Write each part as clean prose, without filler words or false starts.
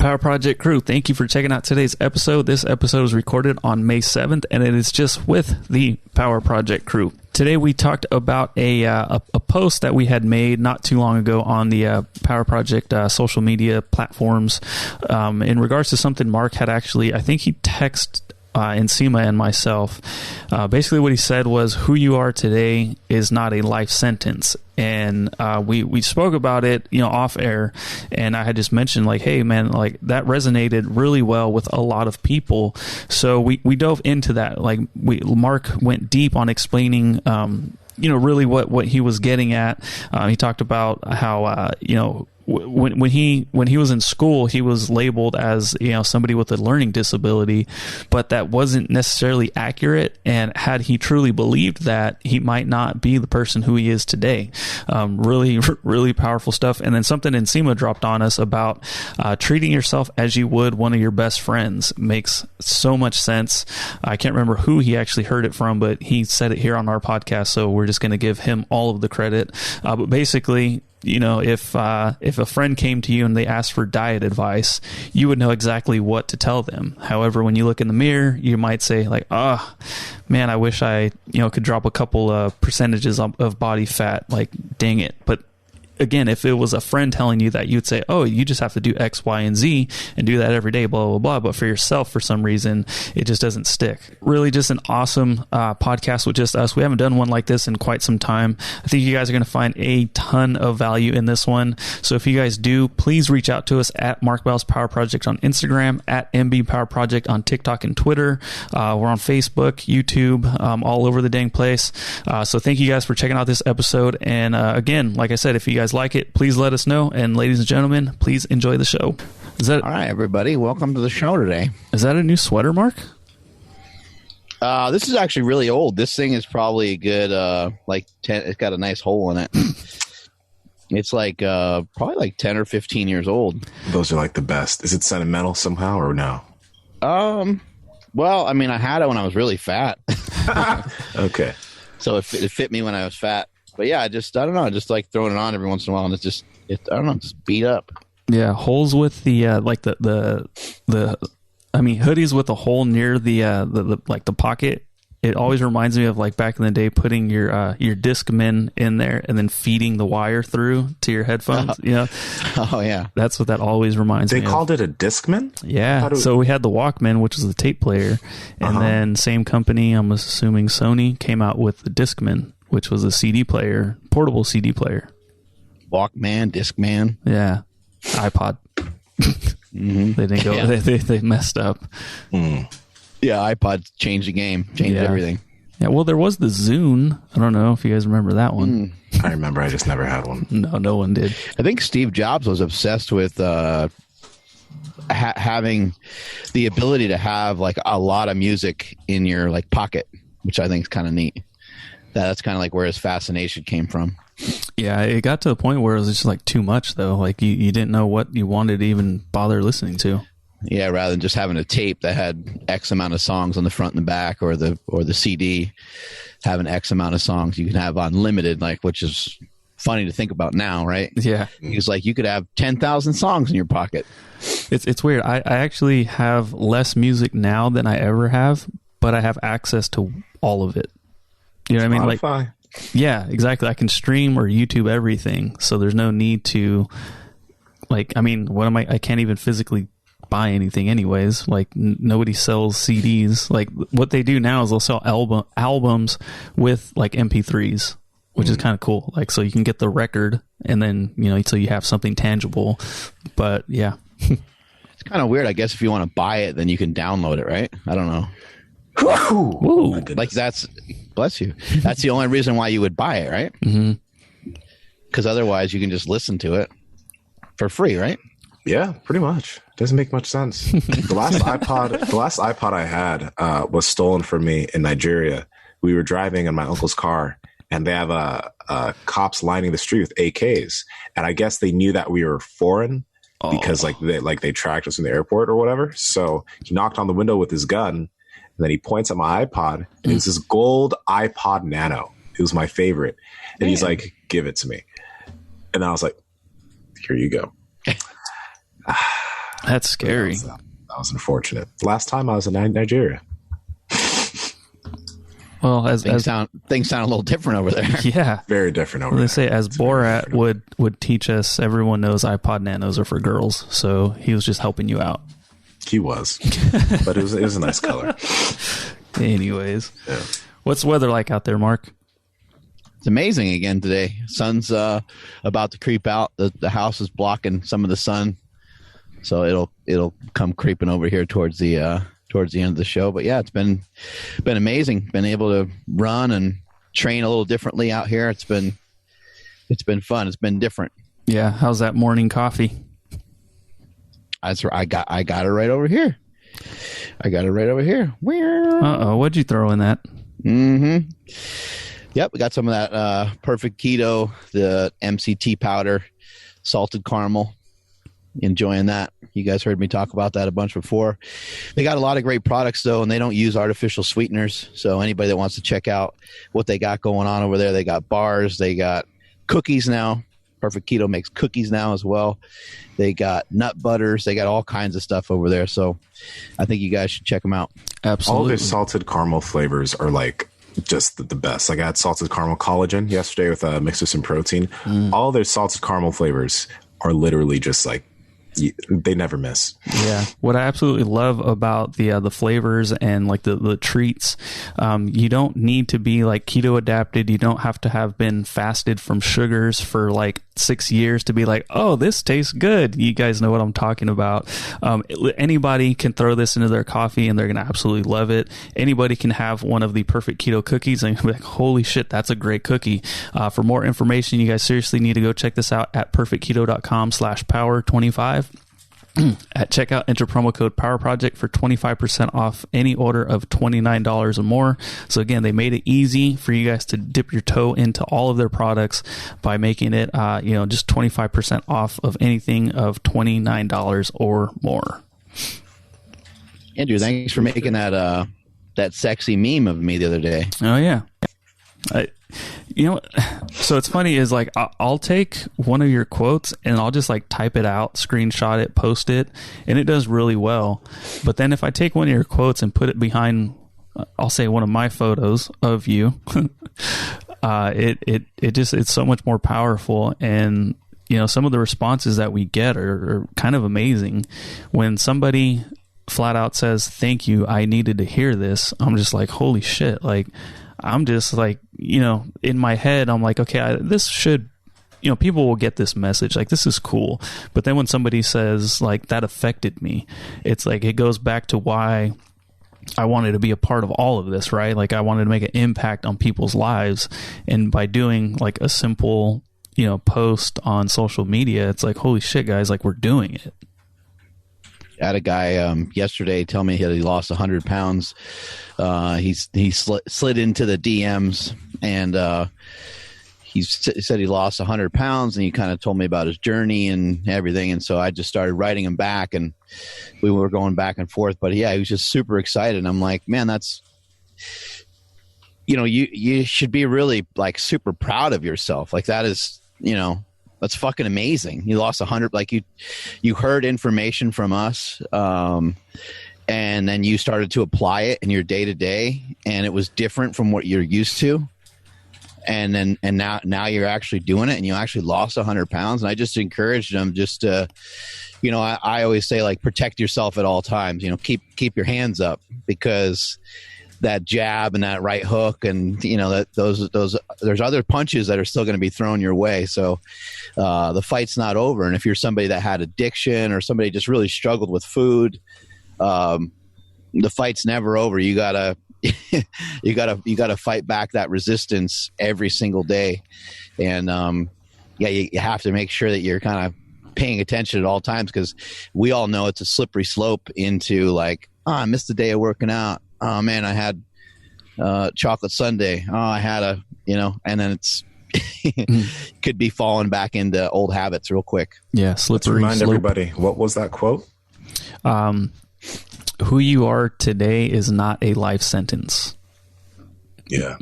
Power Project crew, thank you for checking out today's episode. This episode was recorded on May 7th, and it is just with the Power Project crew. Today we talked about a post that we had made not too long ago on the Power Project social media platforms in regards to something Mark had actually, I think he texted Nsima and myself. Basically what he said was, who you are today is not a life sentence. And we spoke about it, off air, and I had just mentioned like, hey man, like that resonated really well with a lot of people. So we dove into that. Like Mark went deep on explaining really what he was getting at. He talked about how when he was in school, he was labeled as somebody with a learning disability, but that wasn't necessarily accurate. And had he truly believed that, he might not be the person who he is today. Really, really powerful stuff. And then something Nsima dropped on us about treating yourself as you would one of your best friends makes so much sense. I can't remember who he actually heard it from, but he said it here on our podcast, so we're just going to give him all of the credit. But basically, if a friend came to you and they asked for diet advice, you would know exactly what to tell them. However, when you look in the mirror, you might say like, man, I wish I, could drop a couple of percentages of body fat. Like, dang it. But again, if it was a friend telling you that, you'd say, oh, you just have to do X, Y, and Z and do that every day, blah, blah, blah. But for yourself, for some reason, it just doesn't stick. Really just an awesome podcast with just us. We haven't done one like this in quite some time. I think you guys are going to find a ton of value in this one. So if you guys do, please reach out to us at Mark Bell's Power Project on Instagram, at MB Power Project on TikTok and Twitter. We're on Facebook, YouTube, all over the dang place. So thank you guys for checking out this episode. And again, like I said, if you guys like it, please let us know. And ladies and gentlemen, please enjoy the show. All right, everybody, welcome to the show today. Is that a new sweater, Mark? This is actually really old. This thing is probably a good, it's got a nice hole in it. It's like probably like 10 or 15 years old. Those are like the best. Is it sentimental somehow or no? Well, I mean, I had it when I was really fat. Okay. So it fit me when I was fat. But yeah, I don't know. I just like throwing it on every once in a while, and it's beat up. Yeah, holes with the hoodies with a hole near the pocket. It always reminds me of like back in the day, putting your Discman in there and then feeding the wire through to your headphones. Oh yeah, that's what that always reminds me. They called it a Discman? Yeah. So we had the Walkman, which was the tape player, and then same company, I'm assuming Sony, came out with the Discman, which was a CD player, portable CD player. Walkman, Discman. Yeah. iPod. Mm-hmm. They didn't go. Yeah. They messed up. Mm. Yeah, iPod changed the game, changed everything. Yeah, well, there was the Zune. I don't know if you guys remember that one. I remember. I just never had one. No one did. I think Steve Jobs was obsessed with having the ability to have like a lot of music in your like pocket, which I think is kind of neat. That's kind of like where his fascination came from. Yeah, it got to a point where it was just like too much, though. Like you didn't know what you wanted to even bother listening to. Yeah, rather than just having a tape that had X amount of songs on the front and the back, or the CD having X amount of songs, you can have unlimited, like, which is funny to think about now, right? Yeah, it's like you could have 10,000 songs in your pocket. It's weird. I actually have less music now than I ever have, but I have access to all of it. You know what I mean? Like, yeah, exactly. I can stream or YouTube everything, so there's no need to, like, I mean, I can't even physically buy anything anyways. Like, nobody sells CDs. Like, what they do now is they'll sell albums with, like, MP3s, which is kind of cool. Like, so you can get the record, and then, so you have something tangible. But, yeah. It's kind of weird, I guess. If you want to buy it, then you can download it, right? I don't know. Ooh. Like, that's... Bless you. That's the only reason why you would buy it, right? Because otherwise you can just listen to it for free, right? Yeah, pretty much. Doesn't make much sense. The last iPod I had was stolen from me in Nigeria. We were driving in my uncle's car, and they have cops lining the street with AKs. And I guess they knew that we were foreign because they tracked us in the airport or whatever. So he knocked on the window with his gun. And then he points at my iPod, and it's this gold iPod Nano. It was my favorite. And he's like, give it to me. And I was like, here you go. That's scary. That was unfortunate. Last time I was in Nigeria. Well, things sound a little different over there. Yeah, very different over there. They say as Borat would teach us, everyone knows iPod Nanos are for girls, so he was just helping you out. He was, but it was a nice color. Anyways, yeah. What's the weather like out there, Mark? It's amazing again today. Sun's about to creep out. The house is blocking some of the sun, so it'll come creeping over here towards the end of the show. But yeah, it's been amazing. Been able to run and train a little differently out here. It's been fun. It's been different. Yeah. How's that morning coffee? I got it right over here. Uh-oh, what'd you throw in that? Mm-hmm. Yep, we got some of that Perfect Keto, the MCT powder, salted caramel. Enjoying that. You guys heard me talk about that a bunch before. They got a lot of great products though, and they don't use artificial sweeteners. So anybody that wants to check out what they got going on over there, they got bars, they got cookies now. Perfect Keto makes cookies now as well. They got nut butters. They got all kinds of stuff over there. So I think you guys should check them out. Absolutely. All their salted caramel flavors are like just the best. Like I had salted caramel collagen yesterday with mixed with some protein. All their salted caramel flavors are literally just like, they never miss. Yeah. What I absolutely love about the flavors and like the treats, you don't need to be like keto adapted. You don't have to have been fasted from sugars for like 6 years to be like, oh, this tastes good. You guys know what I'm talking about. Anybody can throw this into their coffee and they're going to absolutely love it. Anybody can have one of the Perfect Keto cookies and be like, holy shit, that's a great cookie. For more information, you guys seriously need to go check this out at perfectketo.com/power25. At checkout, enter promo code Power Project for 25% off any order of $29 or more. So again, they made it easy for you guys to dip your toe into all of their products by making it, just 25% off of anything of $29 or more. Andrew, thanks for making that sexy meme of me the other day. Oh yeah. So it's funny is like I'll take one of your quotes and I'll just like type it out, screenshot it, post it, and it does really well. But then if I take one of your quotes and put it behind, I'll say one of my photos of you, it's so much more powerful. And some of the responses that we get are kind of amazing. When somebody flat out says, "Thank you, I needed to hear this," I'm just like, holy shit, like. I'm just like, in my head, I'm like, okay, this should, people will get this message. Like, this is cool. But then when somebody says, like, that affected me, it's like, it goes back to why I wanted to be a part of all of this, right? Like, I wanted to make an impact on people's lives. And by doing, like, a simple, post on social media, it's like, holy shit, guys, like, we're doing it. I had a guy yesterday tell me that he lost 100 pounds. He slid into the DMs and he said he lost 100 pounds, and he kind of told me about his journey and everything. And so I just started writing him back, and we were going back and forth. But yeah, he was just super excited. And I'm like, man, that's, you should be really like super proud of yourself. Like that is, that's fucking amazing. You lost 100, like you heard information from us, and then you started to apply it in your day to day, and it was different from what you're used to. And now you're actually doing it, and you actually lost 100 pounds. And I just encouraged them just to, I always say, like, protect yourself at all times. Keep your hands up, because that jab and that right hook and that those there's other punches that are still going to be thrown your way. So the fight's not over. And if you're somebody that had addiction or somebody just really struggled with food, the fight's never over. You gotta fight back that resistance every single day. And you have to make sure that you're kind of paying attention at all times, because we all know it's a slippery slope into like, I missed a day of working out. Oh man, I had chocolate sundae. Oh, I had and then it's could be falling back into old habits real quick. Yeah, slippery. Let's remind everybody, what was that quote? Who you are today is not a life sentence. Yeah,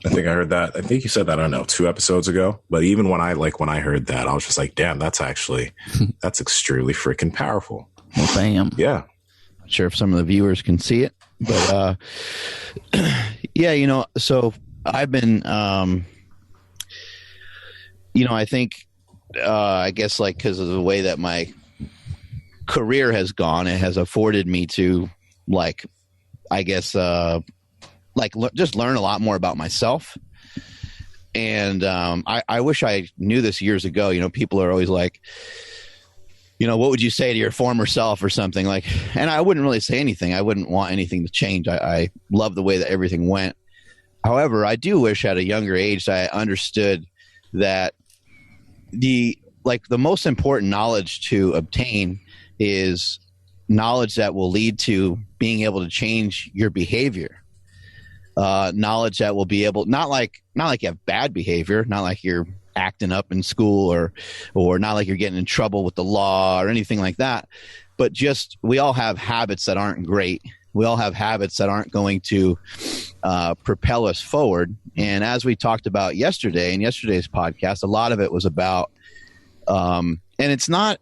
I think I heard that. I think you said that, I don't know, 2 episodes ago. But even when I heard that, I was just like, damn, that's extremely freaking powerful. Well, bam. Yeah. Not sure if some of the viewers can see it, but yeah, so I've been, I think, I guess like because of the way that my career has gone, it has afforded me to like, I guess, just learn a lot more about myself. And I wish I knew this years ago. People are always like, what would you say to your former self or something like, and I wouldn't really say anything. I wouldn't want anything to change. I love the way that everything went. However, I do wish at a younger age that I understood that the most important knowledge to obtain is knowledge that will lead to being able to change your behavior. Knowledge that will be able, not like you have bad behavior, not like you're acting up in school or not like you're getting in trouble with the law or anything like that, but just we all have habits that aren't great. We all have habits that aren't going to propel us forward. And as we talked about yesterday in yesterday's podcast, a lot of it was about, and it's not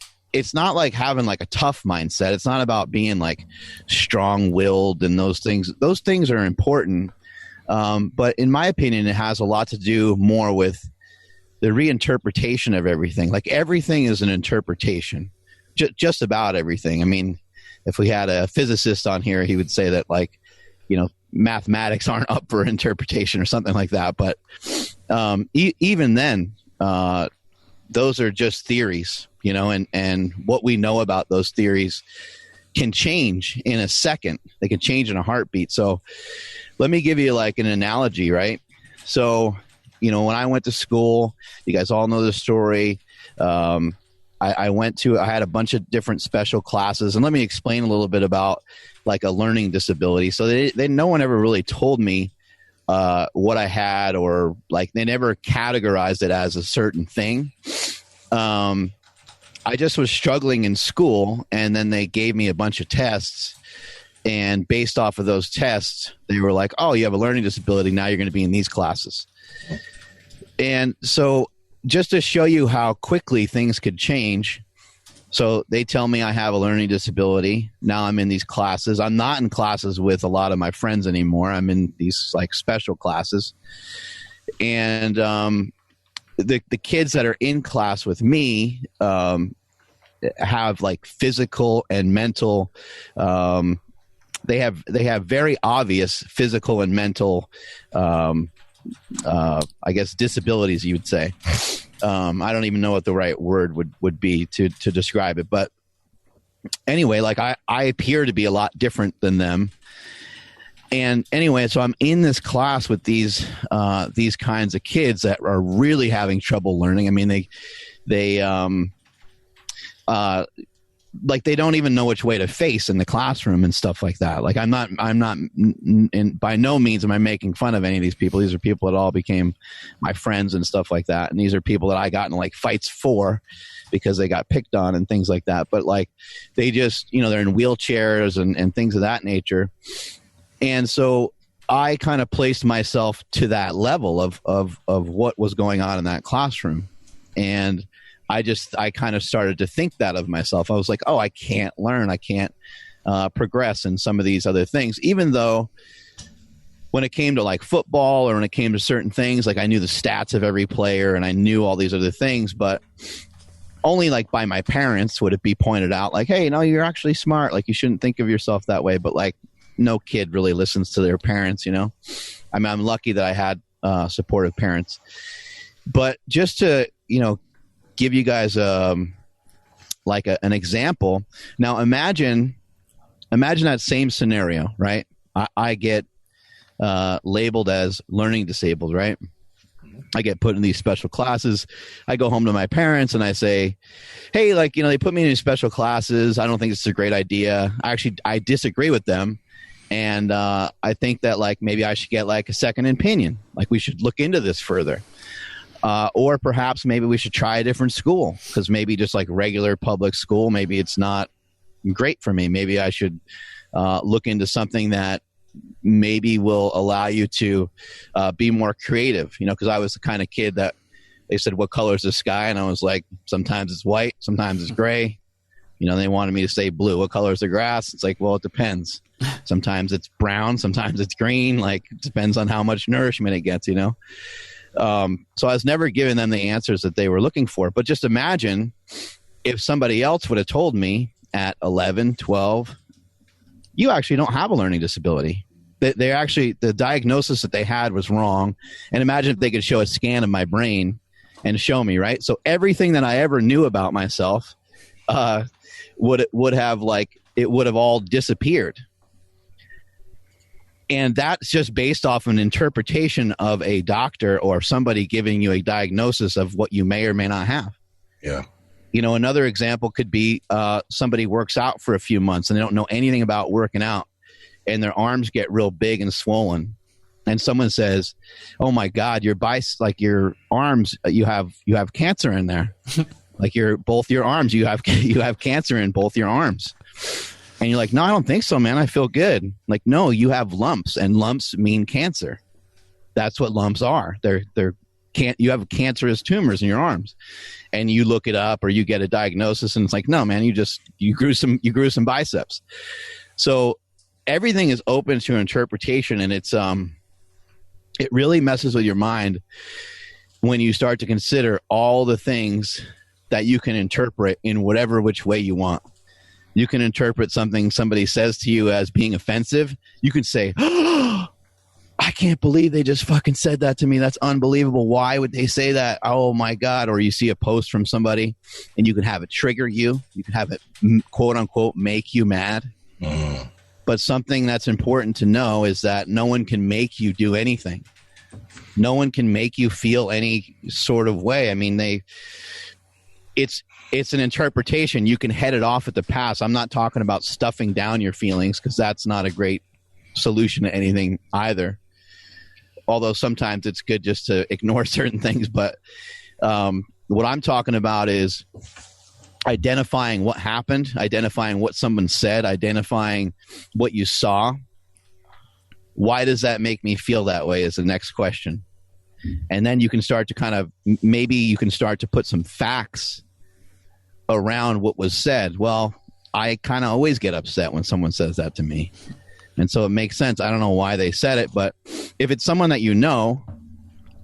like having like a tough mindset. It's not about being like strong-willed and those things. Those things are important. But in my opinion, it has a lot to do more with the reinterpretation of everything. Like everything is an interpretation, just about everything. I mean, if we had a physicist on here, he would say that like, mathematics aren't up for interpretation or something like that. But even then, those are just theories, and what we know about those theories can change in a second. They can change in a heartbeat. So let me give you like an analogy, right? So, when I went to school, you guys all know the story. I had a bunch of different special classes, and let me explain a little bit about like a learning disability. So no one ever really told me what I had, or like they never categorized it as a certain thing. I just was struggling in school, and then they gave me a bunch of tests, and based off of those tests, they were like, oh, you have a learning disability. Now you're going to be in these classes. And so just to show you how quickly things could change. So they tell me I have a learning disability. Now I'm in these classes. I'm not in classes with a lot of my friends anymore. I'm in these like special classes. And the kids that are in class with me have like physical and mental they have very obvious physical and mental I guess disabilities, you would say. I don't even know what the right word would be to describe it. But anyway, like I appear to be a lot different than them. And anyway, so I'm in this class with these kinds of kids that are really having trouble learning. I mean, they like they don't even know which way to face in the classroom and stuff like that. Like I'm not and by no means am I making fun of any of these people. These are people that all became my friends and stuff like that. And these are people that I got in like fights for because they got picked on and things like that. But like they just, they're in wheelchairs and things of that nature. And so I kind of placed myself to that level of what was going on in that classroom. And I kind of started to think that of myself. I was like, oh, I can't learn. I can't progress in some of these other things, even though when it came to like football or when it came to certain things, like I knew the stats of every player and I knew all these other things, but only like by my parents would it be pointed out like, hey, no, you're actually smart. Like you shouldn't think of yourself that way. But like no kid really listens to their parents, I mean, I'm lucky that I had supportive parents. But just to, give you guys like an example. Now imagine that same scenario, right? I get labeled as learning disabled, right? I get put in these special classes. I go home to my parents and I say, hey, like, they put me in these special classes. I don't think it's a great idea. I disagree with them. And I think that like maybe I should get like a second opinion. Like we should look into this further. Or perhaps maybe we should try a different school because maybe just like regular public school, maybe it's not great for me. Maybe I should look into something that maybe will allow you to be more creative, because I was the kind of kid that they said, what color is the sky? And I was like, sometimes it's white, sometimes it's gray, You know, they wanted me to say blue. What color is the grass? It's like, well, it depends. Sometimes it's brown. Sometimes it's green. Like, it depends on how much nourishment it gets, you know? So I was never giving them the answers that they were looking for. But just imagine if somebody else would have told me at 11, 12, you actually don't have a learning disability. They actually, the diagnosis that they had was wrong. And imagine if they could show a scan of my brain and show me, right? So everything that I ever knew about myself would have all disappeared. And that's just based off an interpretation of a doctor or somebody giving you a diagnosis of what you may or may not have. Yeah. You know, another example could be somebody works out for a few months and they don't know anything about working out, and their arms get real big and swollen. And someone says, "Oh my God, your arms, you have cancer in there." Like both your arms, you have cancer in both your arms. And you're like, "No, I don't think so, man. I feel good." Like, "No, you have lumps, and lumps mean cancer. That's what lumps are. You have cancerous tumors in your arms." And you look it up or you get a diagnosis and it's like, "No, man, you grew some biceps." So everything is open to interpretation, and it really messes with your mind when you start to consider all the things that you can interpret in whatever which way you want. You can interpret something somebody says to you as being offensive. You can say, "Oh, I can't believe they just fucking said that to me. That's unbelievable. Why would they say that? Oh my God." Or you see a post from somebody and you can have it trigger you. You can have it, quote unquote, make you mad. Mm. But something that's important to know is that no one can make you do anything. No one can make you feel any sort of way. I mean, it's an interpretation. You can head it off at the pass. I'm not talking about stuffing down your feelings, because that's not a great solution to anything either. Although sometimes it's good just to ignore certain things. But what I'm talking about is identifying what happened, identifying what someone said, identifying what you saw. Why does that make me feel that way is the next question. And then you can start to maybe you can start to put some facts around what was said. Well, I kind of always get upset when someone says that to me. And so it makes sense. I don't know why they said it, but if it's someone that you know,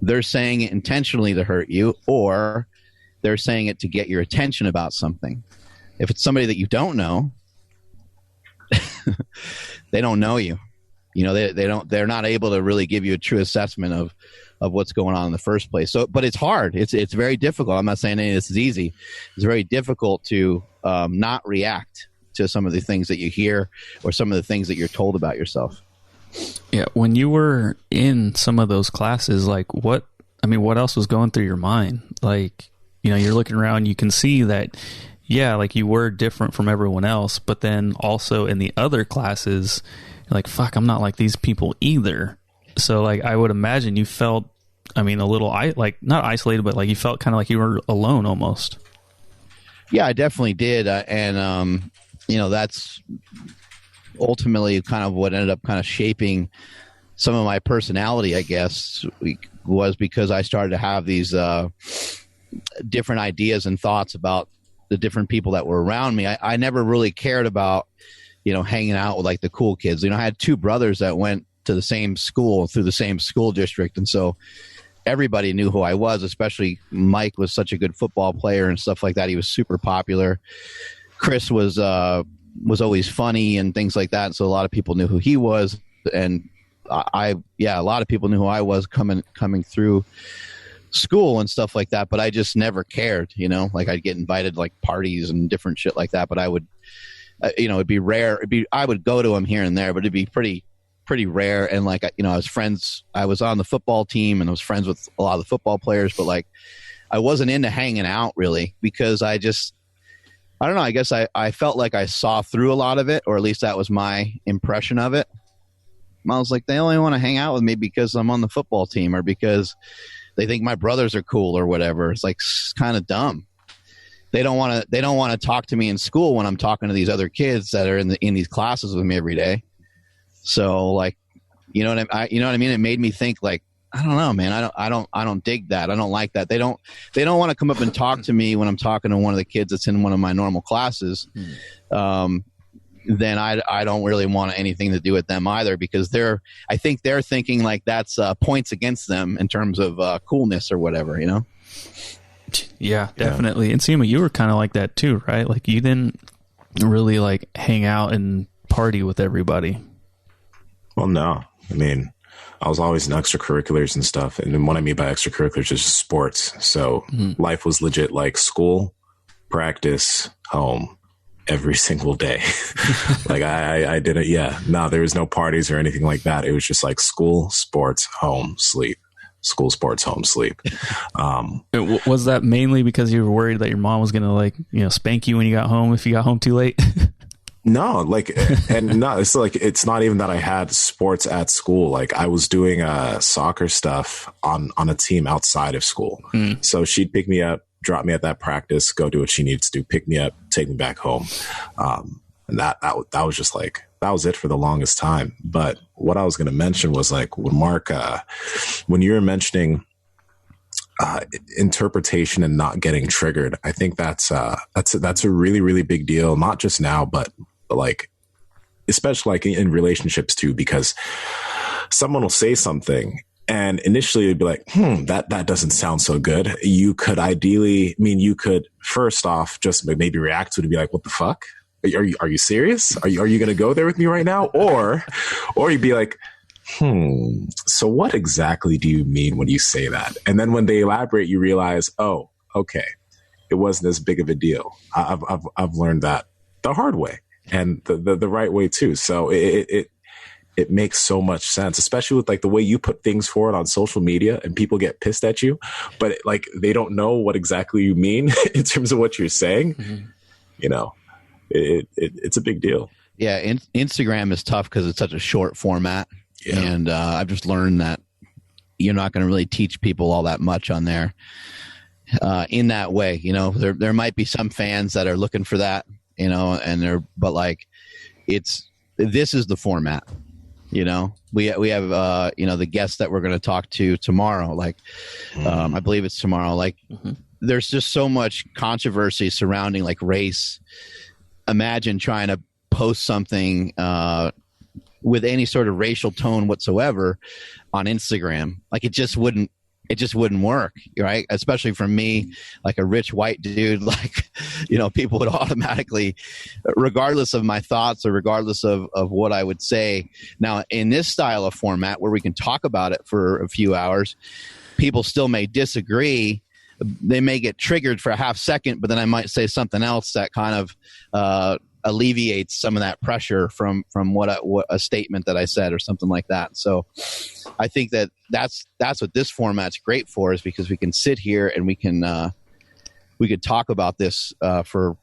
they're saying it intentionally to hurt you, or they're saying it to get your attention about something. If it's somebody that you don't know, they don't know you. You know, they're not able to really give you a true assessment of what's going on in the first place. So, but it's hard. It's very difficult. I'm not saying any of this is easy. It's very difficult to not react to some of the things that you hear or some of the things that you're told about yourself. Yeah. When you were in some of those classes, like what else was going through your mind? Like, you know, you're looking around, you can see that, yeah, like you were different from everyone else, but then also in the other classes, you're like, fuck, I'm not like these people either. So like, I would imagine you felt, a little not isolated, but like you felt kind of like you were alone almost. Yeah, I definitely did. And that's ultimately kind of what ended up kind of shaping some of my personality, I guess, was because I started to have these different ideas and thoughts about the different people that were around me. I never really cared about, hanging out with like the cool kids. I had two brothers that went to the same school through the same school district. And so everybody knew who I was, especially Mike was such a good football player and stuff like that. He was super popular. Chris was always funny and things like that. And so a lot of people knew who he was. And a lot of people knew who I was coming through school and stuff like that. But I just never cared, like I'd get invited to like parties and different shit like that. But I would, it'd be rare. I would go to them here and there, but it'd be pretty rare. And like, I was on the football team and I was friends with a lot of the football players, but like I wasn't into hanging out really because I don't know. I guess I felt like I saw through a lot of it, or at least that was my impression of it. I was like, they only want to hang out with me because I'm on the football team or because they think my brothers are cool or whatever. It's like kind of dumb. They don't want to talk to me in school when I'm talking to these other kids that are in these classes with me every day. So like, you know what I mean? It made me think like, I don't know, man. I don't dig that. I don't like that. They don't want to come up and talk to me when I'm talking to one of the kids that's in one of my normal classes. Then I don't really want anything to do with them either, because I think they're thinking like that's points against them in terms of coolness or whatever, you know? Yeah, definitely. And Nsima, you were kind of like that too, right? Like you didn't really like hang out and party with everybody. Well, no. I mean, I was always in extracurriculars and stuff. And then what I mean by extracurriculars is just sports. So life was legit like school, practice, home every single day. Like I didn't, there was no parties or anything like that. It was just like school, sports, home, sleep. School, sports, home, sleep. Was that mainly because you were worried that your mom was going to like, spank you when you got home if you got home too late? No, like, and no, it's like, it's not even that I had sports at school. Like I was doing soccer stuff on a team outside of school. So she'd pick me up, drop me at that practice, go do what she needs to do, pick me up, take me back home. And that was just like, that was it for the longest time. But what I was going to mention was like when Mark, when you were mentioning interpretation and not getting triggered, I think that's a really, really big deal. Not just now, but like, especially like in relationships too, because someone will say something and initially it'd be like, that doesn't sound so good. You could first off just maybe react to it and be like, what the fuck? Are you serious? Are you going to go there with me right now? Or you'd be like, so what exactly do you mean when you say that? And then when they elaborate, you realize, oh, okay, it wasn't as big of a deal. I've learned that the hard way and the right way too. So it makes so much sense, especially with like the way you put things forward on social media and people get pissed at you, but like they don't know what exactly you mean in terms of what you're saying. It's a big deal. Yeah. Instagram is tough because it's such a short format. Yeah. And I've just learned that you're not going to really teach people all that much on there in that way. There might be some fans that are looking for that, but like this is the format. We have the guests that we're going to talk to tomorrow. Like I believe it's tomorrow. Like there's just so much controversy surrounding like race. Imagine trying to post something with any sort of racial tone whatsoever on Instagram. Like it just wouldn't work, right? Especially for me, like a rich white dude, like, people would automatically, regardless of my thoughts or regardless of what I would say. Now, in this style of format where we can talk about it for a few hours, people still may disagree. They may get triggered for a half second, but then I might say something else that kind of alleviates some of that pressure from what a statement that I said or something like that. So I think that's what this format's great for, is because we can sit here and we could talk about this for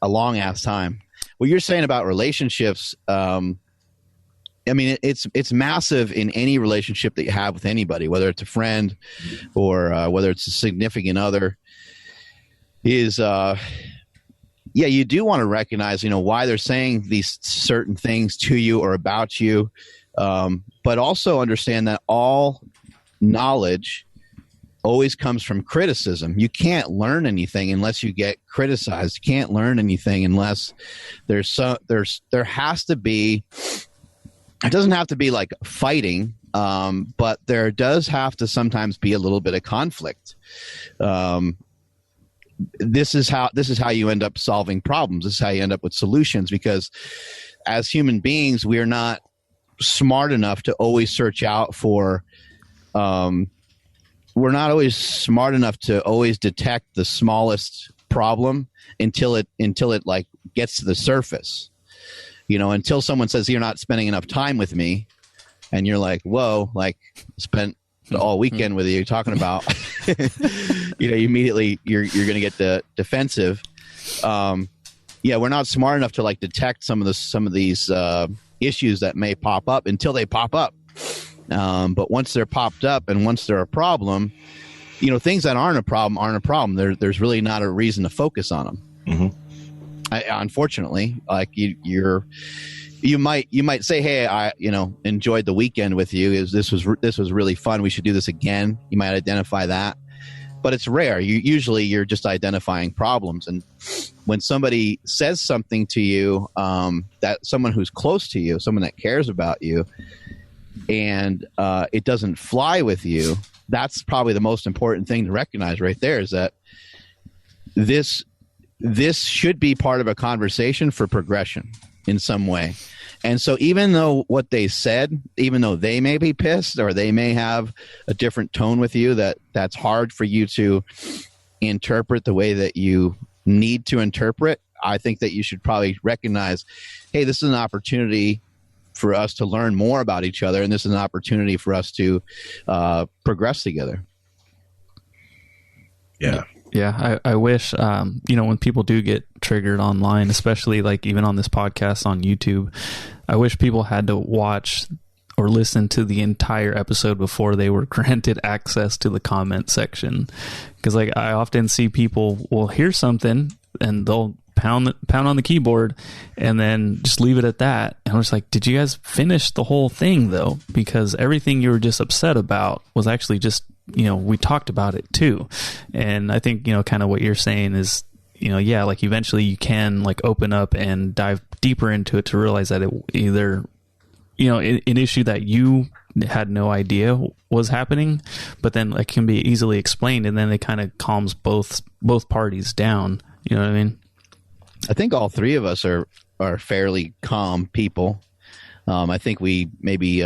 a long ass time. What you're saying about relationships, I mean, it's massive in any relationship that you have with anybody, whether it's a friend or whether it's a significant other. You do want to recognize, why they're saying these certain things to you or about you, but also understand that all knowledge always comes from criticism. You can't learn anything unless you get criticized. You can't learn anything unless there has to be. It doesn't have to be like fighting, but there does have to sometimes be a little bit of conflict. This is how you end up solving problems. This is how you end up with solutions, because as human beings, we are not smart enough to always search out for. We're not always smart enough to always detect the smallest problem until it like gets to the surface. Until someone says you're not spending enough time with me, and you're like, whoa, like spent all weekend with you talking about, immediately you're going to get defensive. We're not smart enough to like detect some of these issues that may pop up until they pop up. But once they're popped up and once they're a problem, things that aren't a problem. There's really not a reason to focus on them. Mm-hmm. Unfortunately, like you might say, hey, I enjoyed the weekend with you. This was really fun. We should do this again. You might identify that, but it's rare. Usually you're just identifying problems. And when somebody says something to you, that someone who's close to you, someone that cares about you, and it doesn't fly with you, that's probably the most important thing to recognize right there, is that this should be part of a conversation for progression in some way. And so even though what they said, even though they may be pissed or they may have a different tone with you, that's hard for you to interpret the way that you need to interpret, I think that you should probably recognize, hey, this is an opportunity for us to learn more about each other, and this is an opportunity for us to progress together. Yeah. Yeah, I wish, when people do get triggered online, especially like even on this podcast on YouTube, I wish people had to watch or listen to the entire episode before they were granted access to the comment section. Because like I often see people will hear something and they'll pound on the keyboard and then just leave it at that. And I was like, did you guys finish the whole thing though? Because everything you were just upset about was actually just, we talked about it too. And I think, kind of what you're saying is, like eventually you can like open up and dive deeper into it to realize that it either, an issue that you had no idea was happening, but then it can be easily explained, and then it kind of calms both parties down. You know what I mean? I think all three of us are fairly calm people. I think we maybe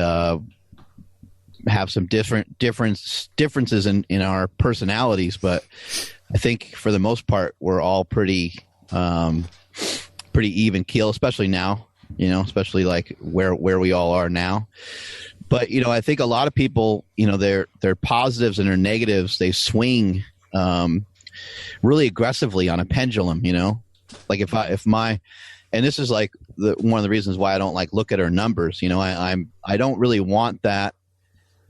have some differences in our personalities, but I think for the most part we're all pretty even keel, especially now. Especially like where we all are now. But I think a lot of people, their positives and their negatives, they swing really aggressively on a pendulum. Like and this is like one of the reasons why I don't like look at our numbers. I don't really want that.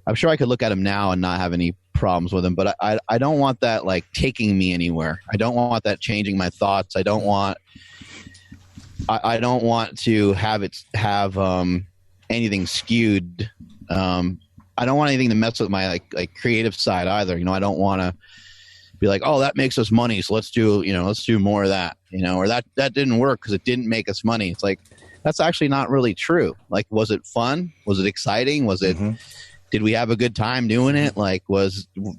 I'm sure I could look at them now and not have any problems with them, but I don't want that like taking me anywhere. I don't want that changing my thoughts. I don't want to have anything skewed. I don't want anything to mess with my like creative side either. I don't want to be like, oh, that makes us money, so let's do more of that. Or that didn't work because it didn't make us money. It's like, that's actually not really true. Like, was it fun? Was it exciting? Was it? Mm-hmm. Did we have a good time doing it? Like,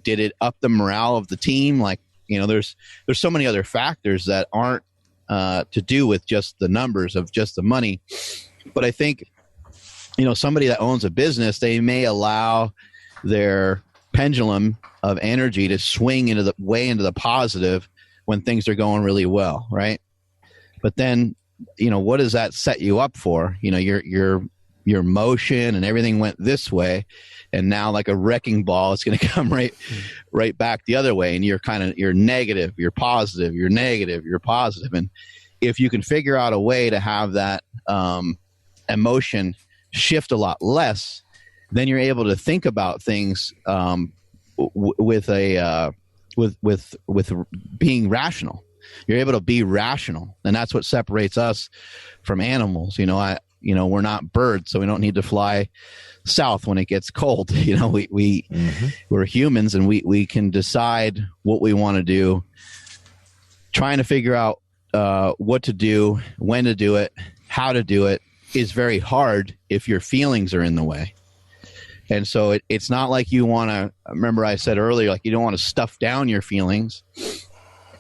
did it up the morale of the team? Like, there's so many other factors that aren't to do with just the numbers of just the money. But I think, somebody that owns a business, they may allow their pendulum of energy to swing into the positive when things are going really well, right? But then, what does that set you up for? Your motion and everything went this way, and now like a wrecking ball, it's going to come right back the other way, and you're negative, you're positive, you're negative, you're positive. And if you can figure out a way to have that emotion shift a lot less, then you're able to think about things with being rational. You're able to be rational, and that's what separates us from animals. We're not birds, so we don't need to fly south when it gets cold. We're humans, and we can decide what we want to do. Trying to figure out what to do, when to do it, how to do it is very hard if your feelings are in the way. And so it's not like you want to, remember I said earlier, like you don't want to stuff down your feelings,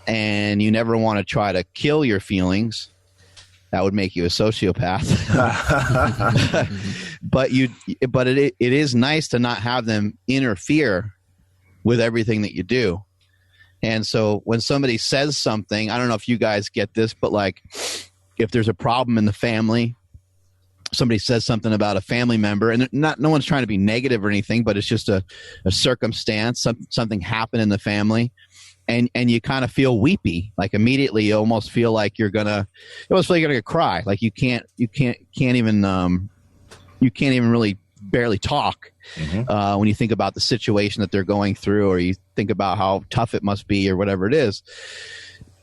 and you never want to try to kill your feelings. That would make you a sociopath. But it is nice to not have them interfere with everything that you do. And so when somebody says something, I don't know if you guys get this, but like if there's a problem in the family, somebody says something about a family member, and no one's trying to be negative or anything, but it's just a circumstance, something happened in the family, and you kind of feel weepy. Like immediately you almost feel like you're gonna cry. Like you can't even really barely talk when you think about the situation that they're going through, or you think about how tough it must be or whatever it is.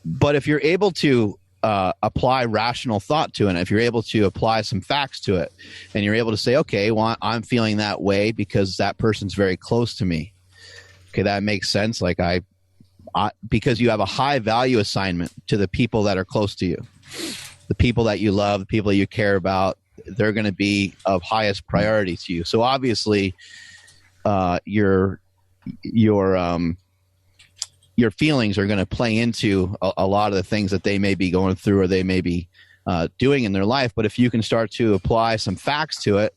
But if you're able to apply rational thought to it, and if you're able to apply some facts to it, and you're able to say, okay, well, I'm feeling that way because that person's very close to me. Okay, that makes sense. Like because you have a high value assignment to the people that are close to you, the people that you love, the people you care about, they're going to be of highest priority to you. So obviously, your feelings are going to play into a lot of the things that they may be going through or they may be doing in their life. But if you can start to apply some facts to it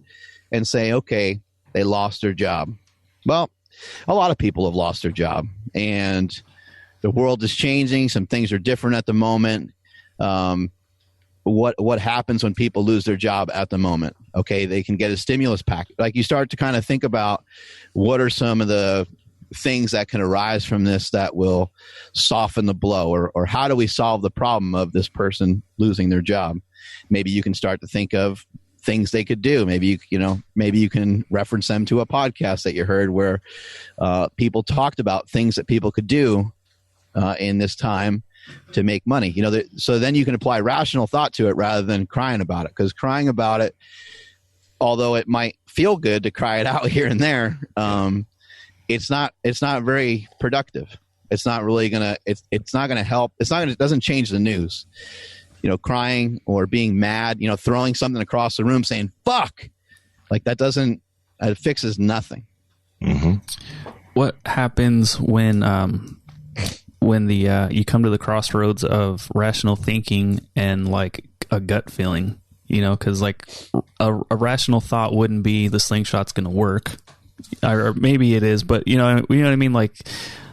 and say, okay, they lost their job. Well, a lot of people have lost their job, and the world is changing. Some things are different at the moment. What happens when people lose their job at the moment? Okay, they can get a stimulus package. Like, you start to kind of think about what are some of the things that can arise from this that will soften the blow, or how do we solve the problem of this person losing their job? Maybe you can start to think of things they could do. Maybe you can reference them to a podcast that you heard where people talked about things that people could do in this time to make money. So then you can apply rational thought to it rather than crying about it, because crying about it, although it might feel good to cry it out here and there, it's not very productive. It's not really gonna. It's not gonna help. It doesn't change the news. Crying or being mad. Throwing something across the room, saying "fuck," like that doesn't. It fixes nothing. Mm-hmm. What happens when you come to the crossroads of rational thinking and like a gut feeling? Because like a rational thought wouldn't be the slingshot's going to work. Or maybe it is, but you know what I mean? Like,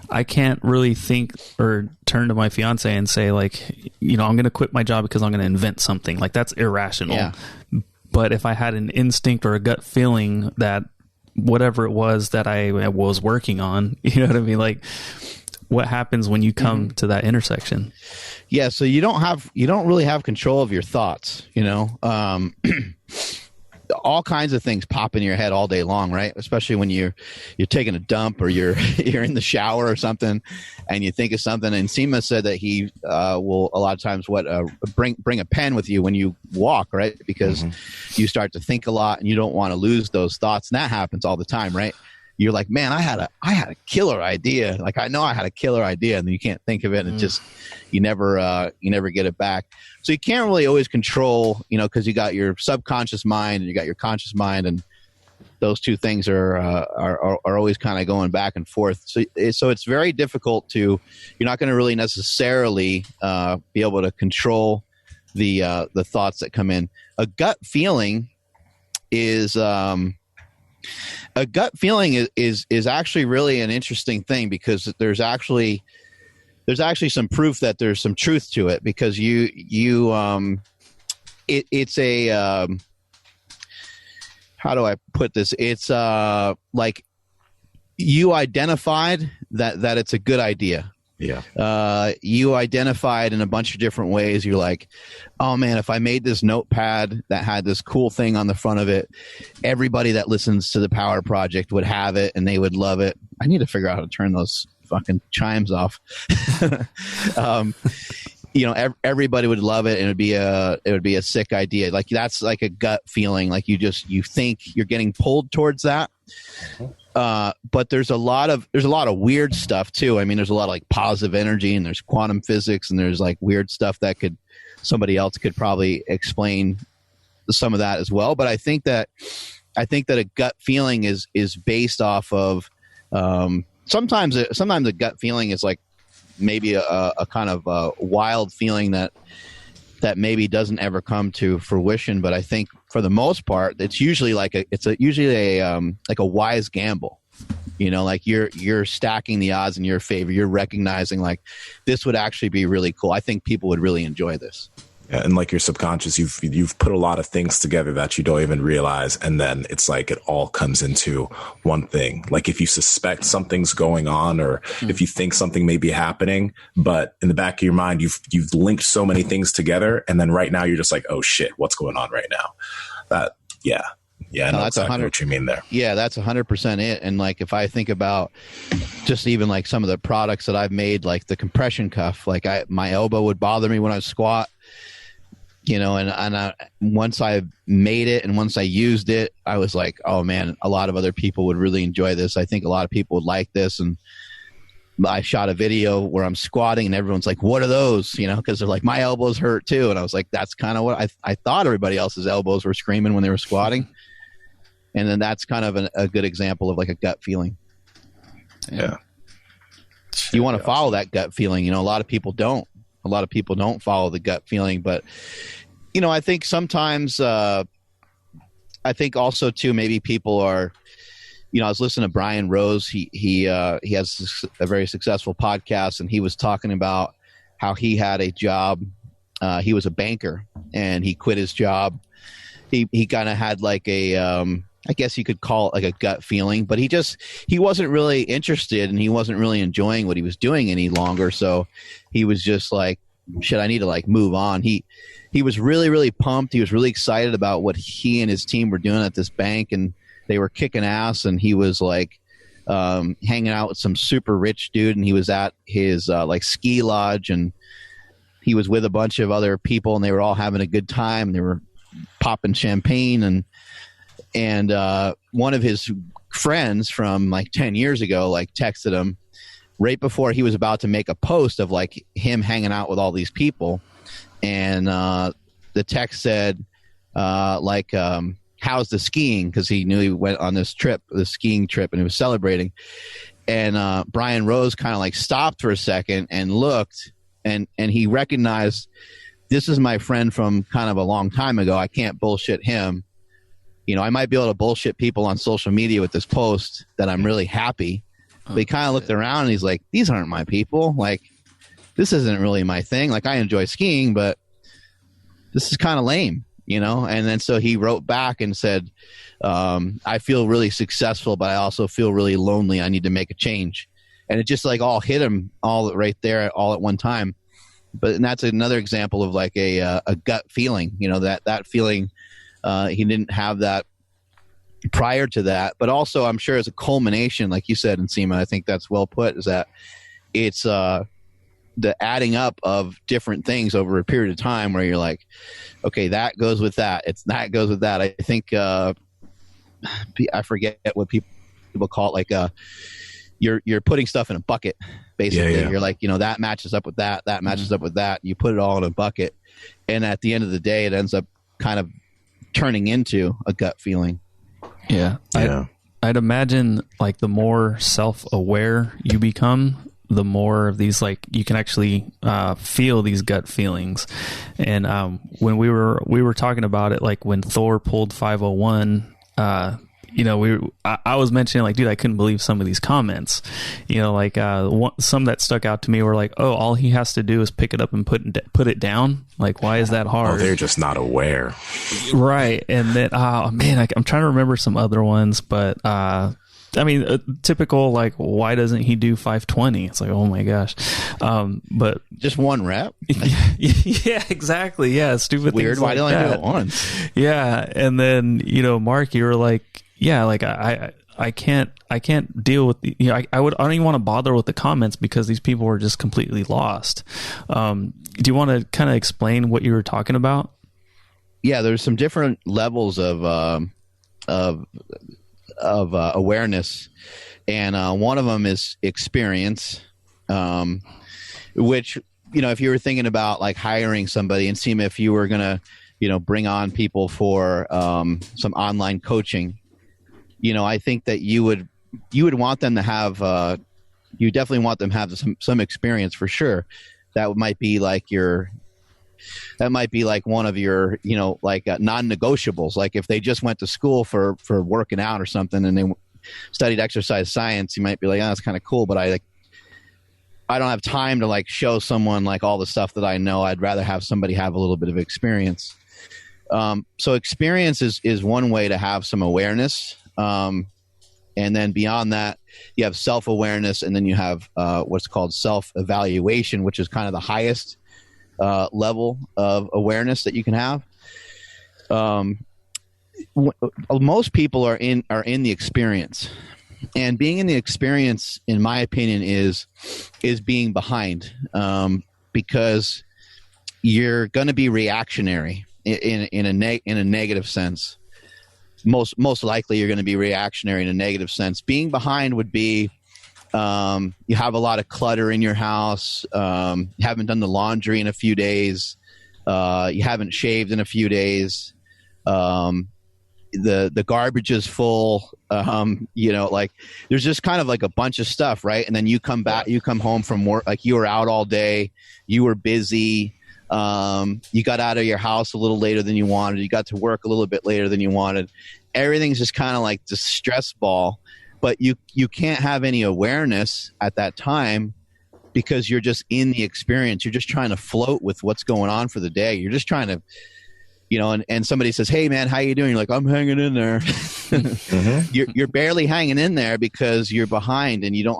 I can't really think or turn to my fiance and say like, I'm going to quit my job because I'm going to invent something. Like, that's irrational. Yeah. But if I had an instinct or a gut feeling that whatever it was that I was working on, you know what I mean? Like, what happens when you come to that intersection? Yeah. So you don't really have control of your thoughts, all kinds of things pop in your head all day long, right? Especially when you're taking a dump or you're in the shower or something, and you think of something. And Nsima said that he will a lot of times bring a pen with you when you walk, right? Because you start to think a lot and you don't want to lose those thoughts, and that happens all the time, right? You're like, man, I had a killer idea. Like, I know I had a killer idea, and then you can't think of it, and it just you never get it back. So you can't really always control, because you got your subconscious mind and you got your conscious mind, and those two things are always kind of going back and forth. So it's very difficult to. You're not going to really necessarily be able to control the thoughts that come in. A gut feeling is. A gut feeling is actually really an interesting thing, because there's actually some proof that there's some truth to it, because it's a how do I put this? It's like you identified that it's a good idea. Yeah. You identified in a bunch of different ways. You're like, oh man, if I made this notepad that had this cool thing on the front of it, everybody that listens to the Power Project would have it and they would love it. I need to figure out how to turn those fucking chimes off. Everybody would love it, and it would be a sick idea. Like, that's like a gut feeling. Like, you think you're getting pulled towards that. But there's a lot of weird stuff too. I mean, there's a lot of like positive energy, and there's quantum physics, and there's like weird stuff that somebody else could probably explain some of that as well. But I think that a gut feeling is based off of sometimes a gut feeling is like maybe a kind of a wild feeling that maybe doesn't ever come to fruition. But I think for the most part, it's usually usually a wise gamble. Like you're stacking the odds in your favor. You're recognizing like this would actually be really cool. I think people would really enjoy this. Yeah, and like your subconscious, you've put a lot of things together that you don't even realize, and then it's like it all comes into one thing. Like if you suspect something's going on, or if you think something may be happening, but in the back of your mind you've linked so many things together, and then right now you're just like, oh shit, what's going on right now? I know that's exactly what you mean there. Yeah, that's 100% it. And like if I think about just even like some of the products that I've made, like the compression cuff, like my elbow would bother me when I squat. and once I made it and once I used it, I was like, oh man, a lot of other people would really enjoy this. I think a lot of people would like this. And I shot a video where I'm squatting and everyone's like, what are those? Because they're like, my elbows hurt too. And I was like, that's kind of what I thought everybody else's elbows were screaming when they were squatting. And then that's kind of a good example of like a gut feeling. Yeah. You want to follow that gut feeling. A lot of people don't. A lot of people don't follow the gut feeling. But, I think sometimes, I think also too, maybe people are, I was listening to Brian Rose. He has a very successful podcast, and he was talking about how he had a job. He was a banker, and he quit his job. He kind of had like a, I guess you could call it like a gut feeling, but he wasn't really interested, and he wasn't really enjoying what he was doing any longer. So he was just like, shit, I need to like move on. He was really, really pumped. He was really excited about what he and his team were doing at this bank, and they were kicking ass. And he was like hanging out with some super rich dude, and he was at his like ski lodge, and he was with a bunch of other people, and they were all having a good time. They were popping champagne, and one of his friends from like 10 years ago like texted him right before he was about to make a post of like him hanging out with all these people. And the text said how's the skiing? Because he knew he went on this skiing trip, and he was celebrating. And Brian Rose kind of like stopped for a second and looked, and he recognized, this is my friend from kind of a long time ago. I can't bullshit him. I might be able to bullshit people on social media with this post that I'm really happy. But he kind of looked around, and he's like, these aren't my people. Like, this isn't really my thing. Like, I enjoy skiing, but this is kind of lame, And then so he wrote back and said, I feel really successful, but I also feel really lonely. I need to make a change. And it just like all hit him all right there, all at one time. And that's another example of like a gut feeling, that feeling. He didn't have that prior to that, but also I'm sure as a culmination, like you said, Nsima, I think that's well put, is that it's the adding up of different things over a period of time where you're like, okay, that goes with that. That goes with that. I think, I forget what people call it. Like, you're putting stuff in a bucket, basically. Yeah. You're like, that matches up with that. That matches up with that. You put it all in a bucket. And at the end of the day, it ends up kind of turning into a gut feeling. Yeah. I'd imagine like the more self-aware you become, the more of these, like, you can actually feel these gut feelings. And when we were talking about it, like when Thor pulled 501, I was mentioning like, dude, I couldn't believe some of these comments, like some that stuck out to me were like, oh, all he has to do is pick it up and put it down. Like, why is that hard? Oh, they're just not aware. Right. And then, man, I'm trying to remember some other ones, but, typical, like, why doesn't he do 520? It's like, oh my gosh. But just one rep. Yeah, exactly. Yeah. Stupid. Weird. Why don't I do it once? Yeah. And then, Mark, you were like, yeah, like I can't deal with I don't even want to bother with the comments because these people were just completely lost. Do you want to kind of explain what you were talking about? Yeah, there's some different levels of awareness, and one of them is experience, which, if you were thinking about like hiring somebody, and Nsima, if you were gonna bring on people for some online coaching, I think that you would want them to have you definitely want them to have some experience for sure. That might be like one of your, non-negotiables. Like if they just went to school for working out or something and they studied exercise science, you might be like, oh, that's kind of cool, but I don't have time to like show someone like all the stuff that I know. I'd rather have somebody have a little bit of experience. So experience is one way to have some awareness. And then beyond that, you have self-awareness, and then you have what's called self-evaluation, which is kind of the highest level of awareness that you can have. Most people are in the experience, and being in the experience, in my opinion, is being behind, because you're going to be reactionary in a negative sense. Most likely you're going to be reactionary in a negative sense. Being behind would be, you have a lot of clutter in your house. You haven't done the laundry in a few days. You haven't shaved in a few days. The garbage is full. Like there's just kind of like a bunch of stuff, right? And then you come back, you come home from work, like you were out all day, you were busy. You got out of your house a little later than you wanted. You got to work a little bit later than you wanted. Everything's just kind of like the stress ball, but you can't have any awareness at that time because you're just in the experience. You're just trying to float with what's going on for the day. You're just trying to, and somebody says, "Hey man, how you doing?" You're like, "I'm hanging in there." Mm-hmm. You're barely hanging in there because you're behind and you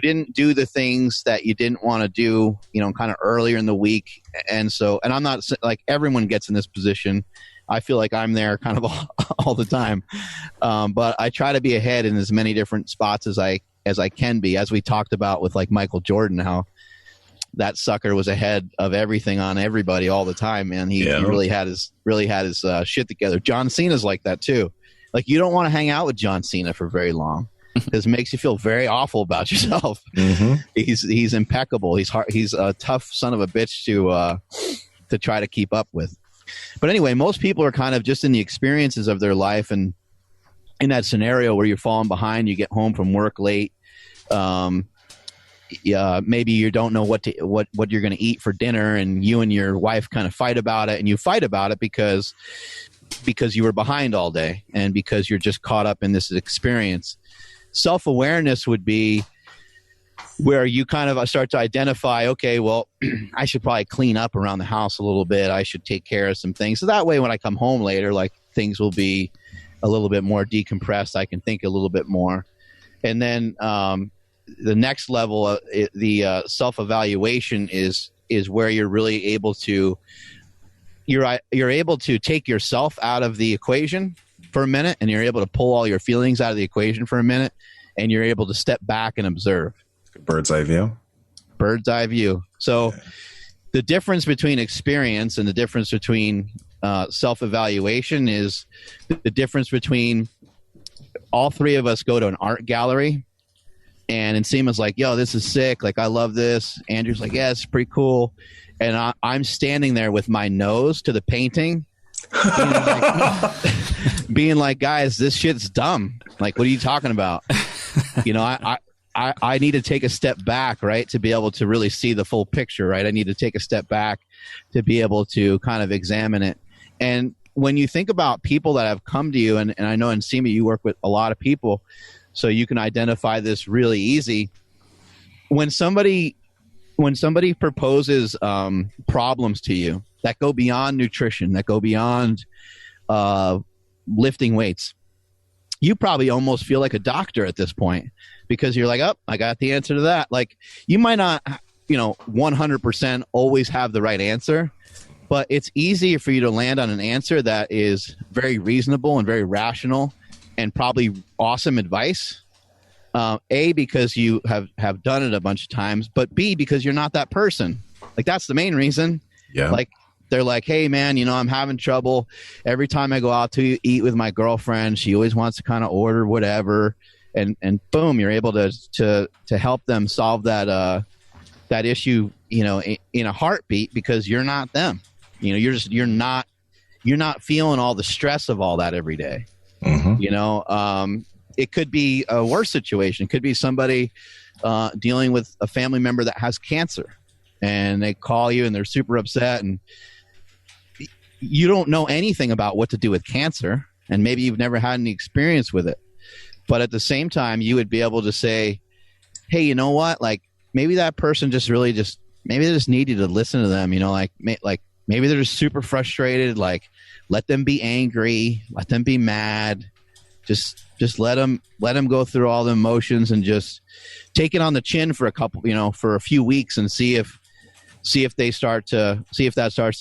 didn't do the things that you didn't want to do, kind of earlier in the week. And I'm not like everyone gets in this position. I feel like I'm there kind of all the time. But I try to be ahead in as many different spots as I can be, as we talked about with like Michael Jordan, how that sucker was ahead of everything on everybody all the time, man. He really had his shit together. John Cena's like that too. Like you don't want to hang out with John Cena for very long. Because it makes you feel very awful about yourself. Mm-hmm. He's impeccable. He's a tough son of a bitch to try to keep up with. But anyway, most people are kind of just in the experiences of their life, and in that scenario where you're falling behind, you get home from work late. Maybe you don't know what you're going to eat for dinner, and you and your wife kind of fight about it, and you fight about it because you were behind all day and because you're just caught up in this experience. Self-awareness would be where you kind of start to identify, okay, well, I should probably clean up around the house a little bit. I should take care of some things. So that way, when I come home later, like things will be a little bit more decompressed. I can think a little bit more. And then the next level, the self-evaluation is where you're really able to, you're able to take yourself out of the equation for a minute, and you're able to pull all your feelings out of the equation for a minute, and you're able to step back and observe. Bird's eye view. Bird's eye view. So the difference between experience and the difference between self-evaluation is the difference between all three of us go to an art gallery, and Nsima's like, "Yo, this is sick. Like, I love this." Andrew's like, "Yeah, it's pretty cool." And I'm standing there with my nose to the painting, being like, "Guys, this shit's dumb. Like, what are you talking about?" I need to take a step back, right, to be able to really see the full picture, right? I need to take a step back to be able to kind of examine it. And when you think about people that have come to you, and I know in Nsima you work with a lot of people, so you can identify this really easy. When somebody proposes problems to you that go beyond nutrition, that go beyond lifting weights, you probably almost feel like a doctor at this point, because you're like, "Oh, I got the answer to that." Like, you might not, 100% always have the right answer, but it's easier for you to land on an answer that is very reasonable and very rational and probably awesome advice. A, because you have done it a bunch of times, but B, because you're not that person. Like, that's the main reason. Yeah. Like, they're like, "Hey man, I'm having trouble. Every time I go out to eat with my girlfriend, she always wants to kind of order whatever." And boom, you're able to help them solve that issue, in a heartbeat, because you're not them. You're not feeling all the stress of all that every day. Mm-hmm. It could be a worse situation. It could be somebody dealing with a family member that has cancer, and they call you and they're super upset, and you don't know anything about what to do with cancer, and maybe you've never had any experience with it. But at the same time, you would be able to say, "Hey, you know what? Like, maybe that person maybe they just need you to listen to them. Maybe they're just super frustrated. Like, let them be angry, let them be mad. Just let them go through all the emotions, and just take it on the chin for a few weeks, and see if that starts to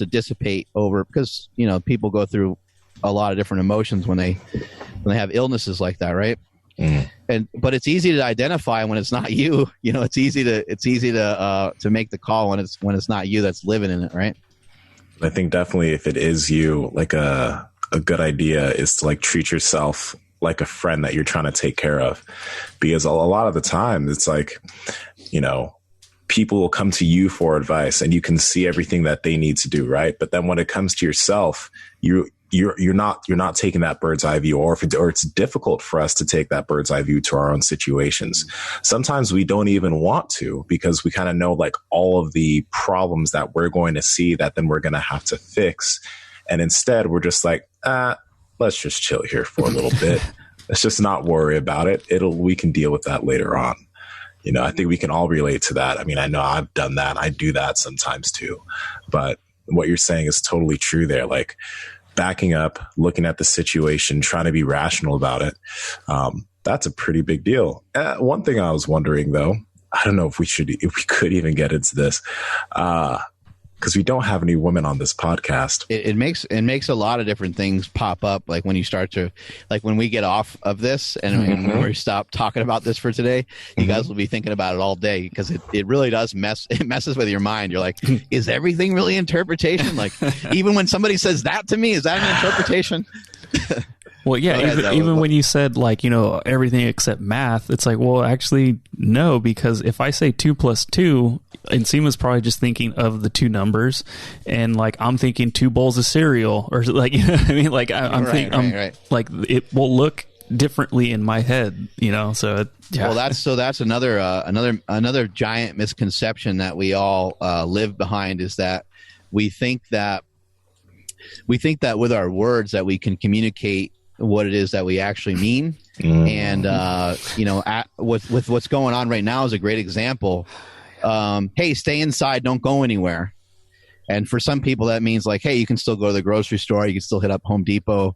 dissipate over, because people go through a lot of different emotions when they have illnesses like that, right? But it's easy to identify when it's not you. You know, it's easy to make the call when it's not you that's living in it, right? I think definitely if it is you, like a good idea is to like treat yourself like a friend that you're trying to take care of, because a lot of the time it's like, you know, people will come to you for advice and you can see everything that they need to do, right? But then when it comes to yourself, you're not taking that bird's eye view, or it's difficult for us to take that bird's eye view to our own situations. Sometimes we don't even want to, because we kind of know like all of the problems that we're going to see that then we're going to have to fix. And instead we're just like, let's just chill here for a little bit. Let's just not worry about it. We can deal with that later on. You know, I think we can all relate to that. I mean, I know I've done that. I do that sometimes too. But what you're saying is totally true there. Like backing up, looking at the situation, trying to be rational about it. That's a pretty big deal. One thing I was wondering though, I don't know if we could even get into this, because we don't have any women on this podcast. It makes a lot of different things pop up. Like when you start to, like when we get off of this and when we stop talking about this for today, you guys will be thinking about it all day, because it really does messes with your mind. You're like, is everything really interpretation? Like even when somebody says that to me, is that an interpretation? Well, yeah, even when you said like, you know, everything except math, it's like, well, actually, no, because if I say 2 + 2, Nsima's probably just thinking of the two numbers, and like I'm thinking 2 bowls of cereal, or like, you know what I mean? Like I'm thinking, like it will look differently in my head, you know. So yeah. Well, that's another giant misconception that we all live behind, is that we think that with our words that we can communicate what it is that we actually mean. And you know, with what's going on right now is a great example. Hey, stay inside, don't go anywhere. And for some people that means like, hey, you can still go to the grocery store, you can still hit up Home Depot,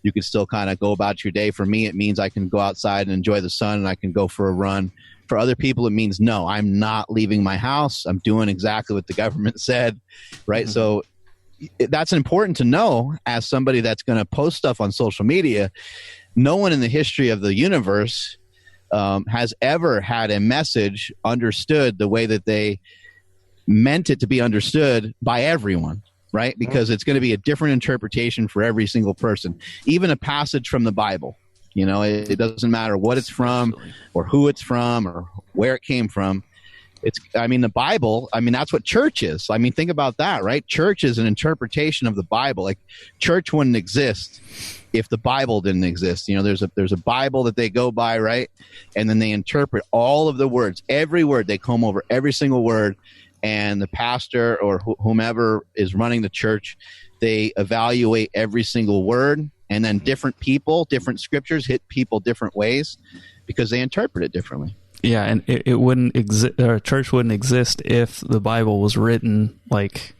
you can still kind of go about your day. For me, it means I can go outside and enjoy the sun, and I can go for a run. For other people, it means no, I'm not leaving my house, I'm doing exactly what the government said, right? So that's important to know as somebody that's going to post stuff on social media. No one in the history of the universe has ever had a message understood the way that they meant it to be understood by everyone, right? Because it's going to be a different interpretation for every single person. Even a passage from the Bible, you know, it doesn't matter what it's from or who it's from or where it came from. The Bible, that's what church is. I mean, think about that, right? Church is an interpretation of the Bible. Like church wouldn't exist if the Bible didn't exist. You know, there's a Bible that they go by, right? And then they interpret all of the words, every word. They comb over every single word. And the pastor or whomever is running the church, they evaluate every single word. And then different people, different scriptures hit people different ways because they interpret it differently. Yeah, and it wouldn't exist. Church wouldn't exist if the Bible was written like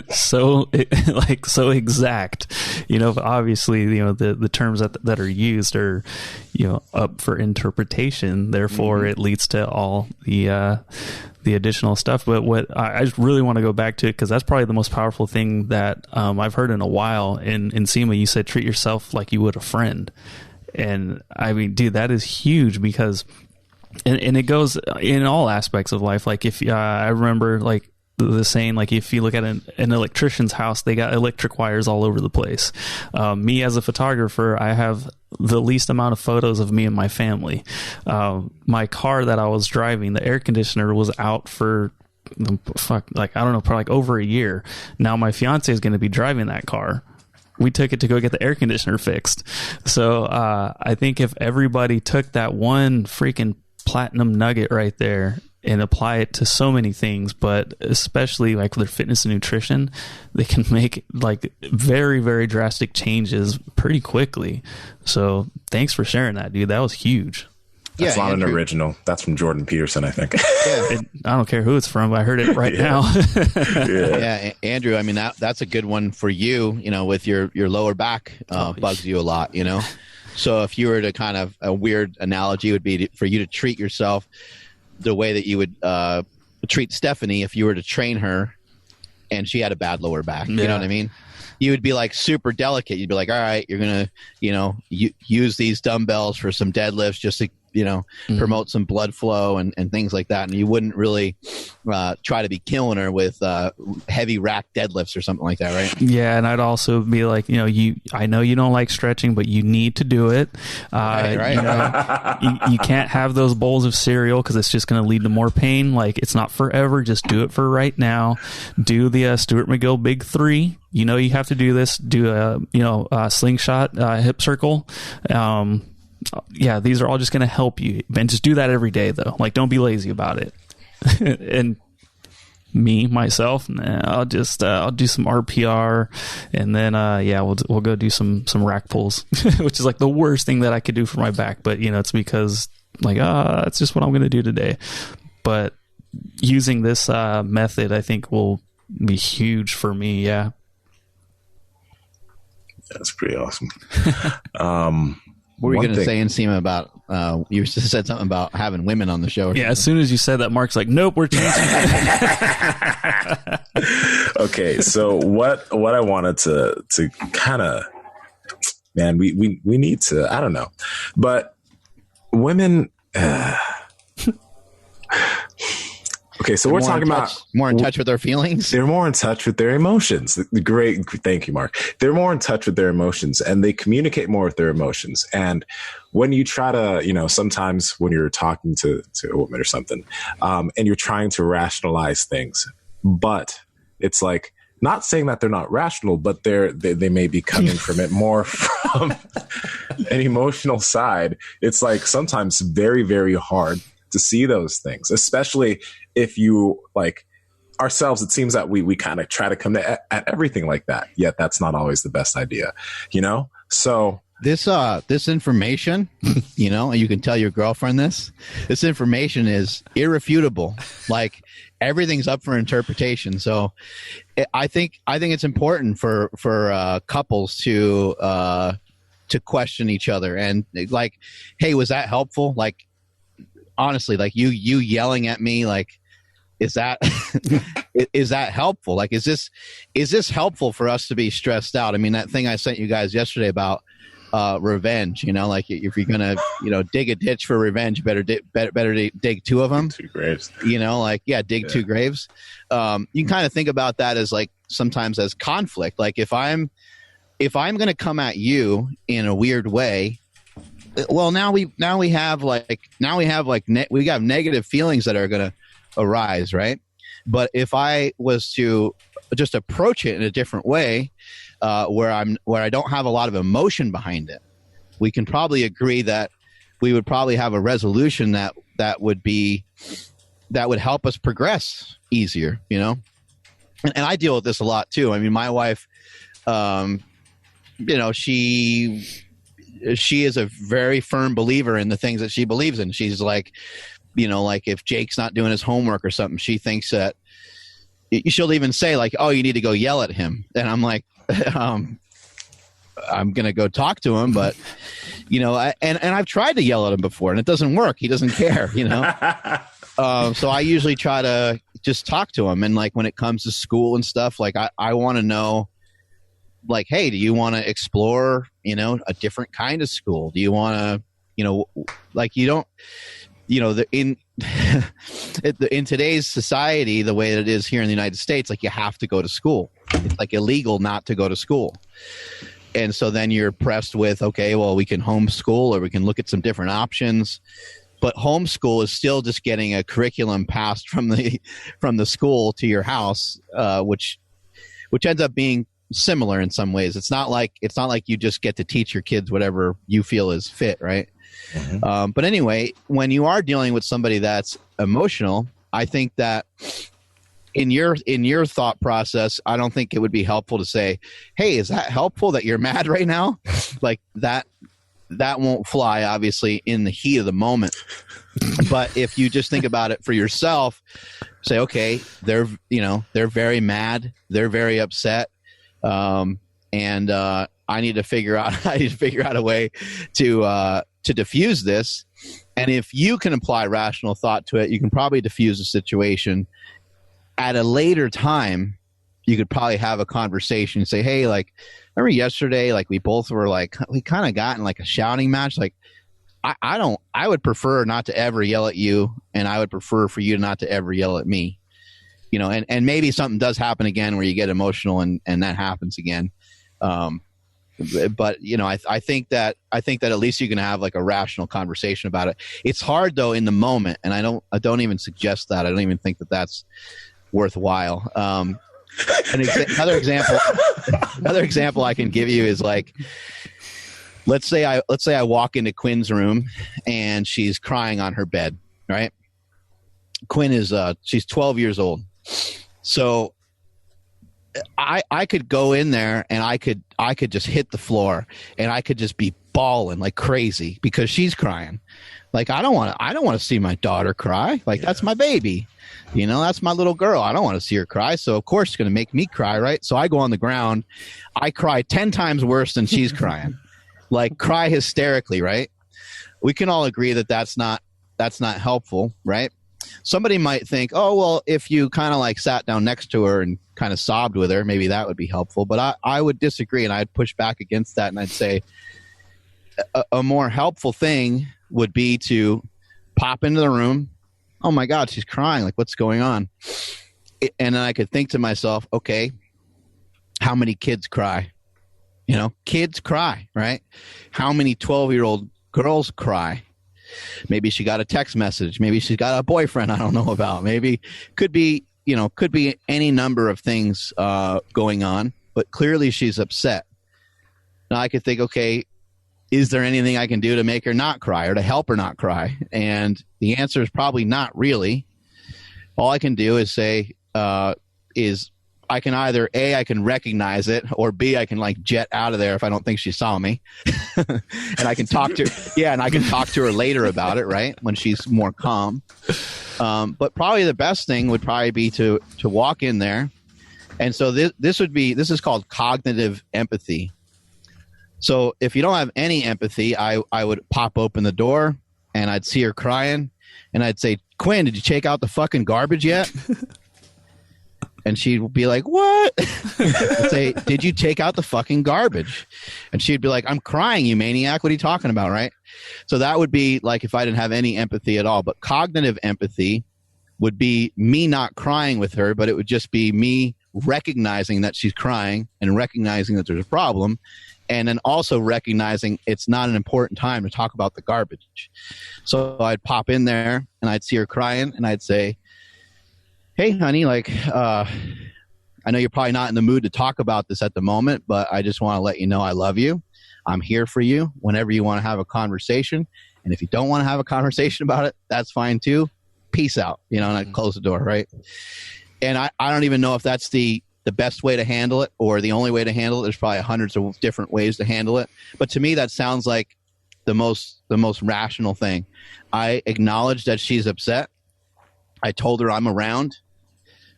so exact. You know, obviously, you know, the terms that are used are, you know, up for interpretation. Therefore, it leads to all the additional stuff. But what I just really want to go back to, because that's probably the most powerful thing that I've heard in a while. In Nsima, you said treat yourself like you would a friend, and I mean, dude, that is huge because. And it goes in all aspects of life. Like if I remember like the saying, like if you look at an electrician's house, they got electric wires all over the place. Me as a photographer, I have the least amount of photos of me and my family. My car that I was driving, the air conditioner was out for probably like over a year. Now my fiance is going to be driving that car. We took it to go get the air conditioner fixed. So I think if everybody took that one freaking platinum nugget right there and apply it to so many things, but especially like their fitness and nutrition, they can make like very, very drastic changes pretty quickly. So thanks for sharing that, dude. That was huge. That's not Andrew. An original. That's from Jordan Peterson, I think. Yeah. I don't care who it's from. I heard it right now. Yeah, Andrew, I mean, that's a good one for you, you know, with your lower back bugs you a lot, you know. So if you were to kind of, a weird analogy would be for you to treat yourself the way that you would treat Stephanie if you were to train her and she had a bad lower back. You know what I mean? you would be like super delicate. You'd be like, all right, you're gonna, use these dumbbells for some deadlifts just to, promote some blood flow and things like that. And you wouldn't really try to be killing her with heavy rack deadlifts or something like that, right? Yeah, and I'd also be like, I know you don't like stretching, but you need to do it. Right. You can't have those bowls of cereal because it's just going to lead to more pain. Like, it's not forever. Just do it for right now. Do the Stuart McGill Big 3. You have to do this. Do a slingshot hip circle. Yeah, these are all just going to help you. And just do that every day, though. Like, don't be lazy about it. And myself, I'll do some RPR, and then we'll go do some rack pulls, which is like the worst thing that I could do for my back. But it's because like that's just what I'm going to do today. But using this method, I think will be huge for me. Yeah, that's pretty awesome. What were you going to say, Nsima, about you said something about having women on the show? Yeah, as soon as you said that, Mark's like, nope, we're changing. Okay, so what I wanted to kind of, man, we need to, I don't know, but women. Okay, so we're talking about more in touch with their feelings. They're more in touch with their emotions. Great, thank you, Mark. They're more in touch with their emotions, and they communicate more with their emotions. And when you try to, sometimes when you're talking to a woman or something, and you're trying to rationalize things, but it's like not saying that they're not rational, but they may be coming from it more from an emotional side. It's like sometimes very, very hard to see those things, especially if you like ourselves. It seems that we kind of try to come at everything like that, yet that's not always the best idea, So this information, you can tell your girlfriend this information is irrefutable. Like, everything's up for interpretation. So I think it's important for couples to question each other and like, hey, was that helpful? Like, honestly, like you yelling at me, like, is that is that helpful? Like, is this helpful for us to be stressed out? I mean, that thing I sent you guys yesterday about revenge, like if you're gonna dig a ditch for revenge, you better dig two of them. 2 graves. Dig 2 graves. You can kind of think about that as like sometimes as conflict. Like, if I'm gonna come at you in a weird way, well, we have negative feelings that are going to arise, right? But if I was to just approach it in a different way, where I don't have a lot of emotion behind it, we can probably agree that we would probably have a resolution that would help us progress easier, And I deal with this a lot too. I mean, my wife, she is a very firm believer in the things that she believes in. She's like, like if Jake's not doing his homework or something, she thinks that she'll even say like, oh, you need to go yell at him. And I'm like, I'm going to go talk to him, but and I've tried to yell at him before and it doesn't work. He doesn't care, so I usually try to just talk to him. And like, when it comes to school and stuff, like I want to know, like, hey, do you want to explore, a different kind of school? Do you want to, like, you don't, in today's society, the way that it is here in the United States, like, you have to go to school. It's like illegal not to go to school. And so then you're pressed with, okay, well, we can homeschool or we can look at some different options. But homeschool is still just getting a curriculum passed from the school to your house, which ends up being similar in some ways. It's not like you just get to teach your kids whatever you feel is fit, right? Mm-hmm. But anyway, when you are dealing with somebody that's emotional, I think that in your thought process, I don't think it would be helpful to say, hey, is that helpful that you're mad right now? Like, that won't fly, obviously, in the heat of the moment. But if you just think about it for yourself, say, okay, they're very mad, they're very upset. And I need to figure out a way to diffuse this. And if you can apply rational thought to it, you can probably diffuse the situation at a later time. you could probably have a conversation and say, hey, like, remember yesterday, like we both were like, we kind of got in like a shouting match. Like, I would prefer not to ever yell at you, and I would prefer for you not to ever yell at me, you know, and maybe something does happen again where you get emotional and that happens again. But, you know, I think that at least you can have like a rational conversation about it. It's hard though in the moment. And I don't even suggest that. I don't even think that that's worthwhile. Another example I can give you is like, let's say I walk into Quinn's room and she's crying on her bed, right? Quinn is she's 12 years old. So I could go in there and I could just hit the floor and I could just be bawling like crazy because she's crying. Like I don't want to see my daughter cry. Like that's my baby. You know, that's my little girl. I don't want to see her cry. So of course it's going to make me cry, right? So I go on the ground. I cry 10 times worse than she's crying. Like cry hysterically, right? We can all agree that that's not helpful, right? Somebody might think, oh, well, if you kind of like sat down next to her and kind of sobbed with her, maybe that would be helpful. But I would disagree, and I'd push back against that, and I'd say a more helpful thing would be to pop into the room. Oh, my God, she's crying. Like, what's going on? And then I could think to myself, okay, how many kids cry? You know, kids cry, right? How many 12-year-old girls cry? Maybe she got a text message. Maybe she's got a boyfriend I don't know about. Maybe could be any number of things going on, but clearly she's upset. Now I could think, okay, is there anything I can do to make her not cry or to help her not cry? And the answer is probably not really. All I can do is say, I can either A, I can recognize it, or B, I can like jet out of there if I don't think she saw me. And I can talk to her. Yeah, and I can talk to her later about it, right? When she's more calm. But probably the best thing would probably be to walk in there. And so this is called cognitive empathy. So if you don't have any empathy, I would pop open the door and I'd see her crying and I'd say, Quinn, did you take out the fucking garbage yet? And she'd be like, what? I'd say, did you take out the fucking garbage? And she'd be like, I'm crying, you maniac. What are you talking about, right? So that would be like if I didn't have any empathy at all. But cognitive empathy would be me not crying with her, but it would just be me recognizing that she's crying and recognizing that there's a problem. And then also recognizing it's not an important time to talk about the garbage. So I'd pop in there and I'd see her crying and I'd say, hey, honey, like, I know you're probably not in the mood to talk about this at the moment, but I just want to let you know I love you. I'm here for you whenever you want to have a conversation. And if you don't want to have a conversation about it, that's fine too. Peace out, you know, and I close the door, right? And I don't even know if that's the best way to handle it or the only way to handle it. There's probably hundreds of different ways to handle it. But to me, that sounds like the most rational thing. I acknowledge that she's upset. I told her I'm around.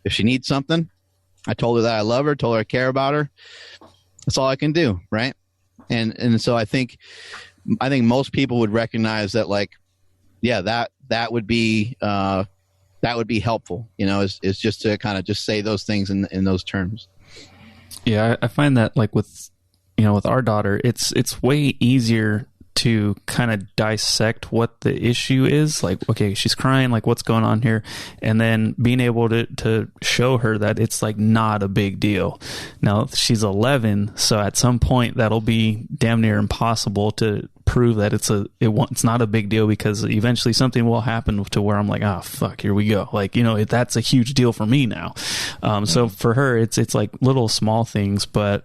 If she needs something, I told her that I love her, told her I care about her. That's all I can do, right? And so I think most people would recognize that, like, yeah, that would be helpful. You know, is just to kind of just say those things in those terms. Yeah, I find that like with our daughter, it's way easier to kind of dissect what the issue is. Like, okay, she's crying, like what's going on here? And then being able to show her that it's like not a big deal. Now she's 11, so at some point that'll be damn near impossible to prove that it's not a big deal, because eventually something will happen to where I'm like, oh fuck, here we go. Like, you know, that's a huge deal for me now. So for her, it's like little small things, but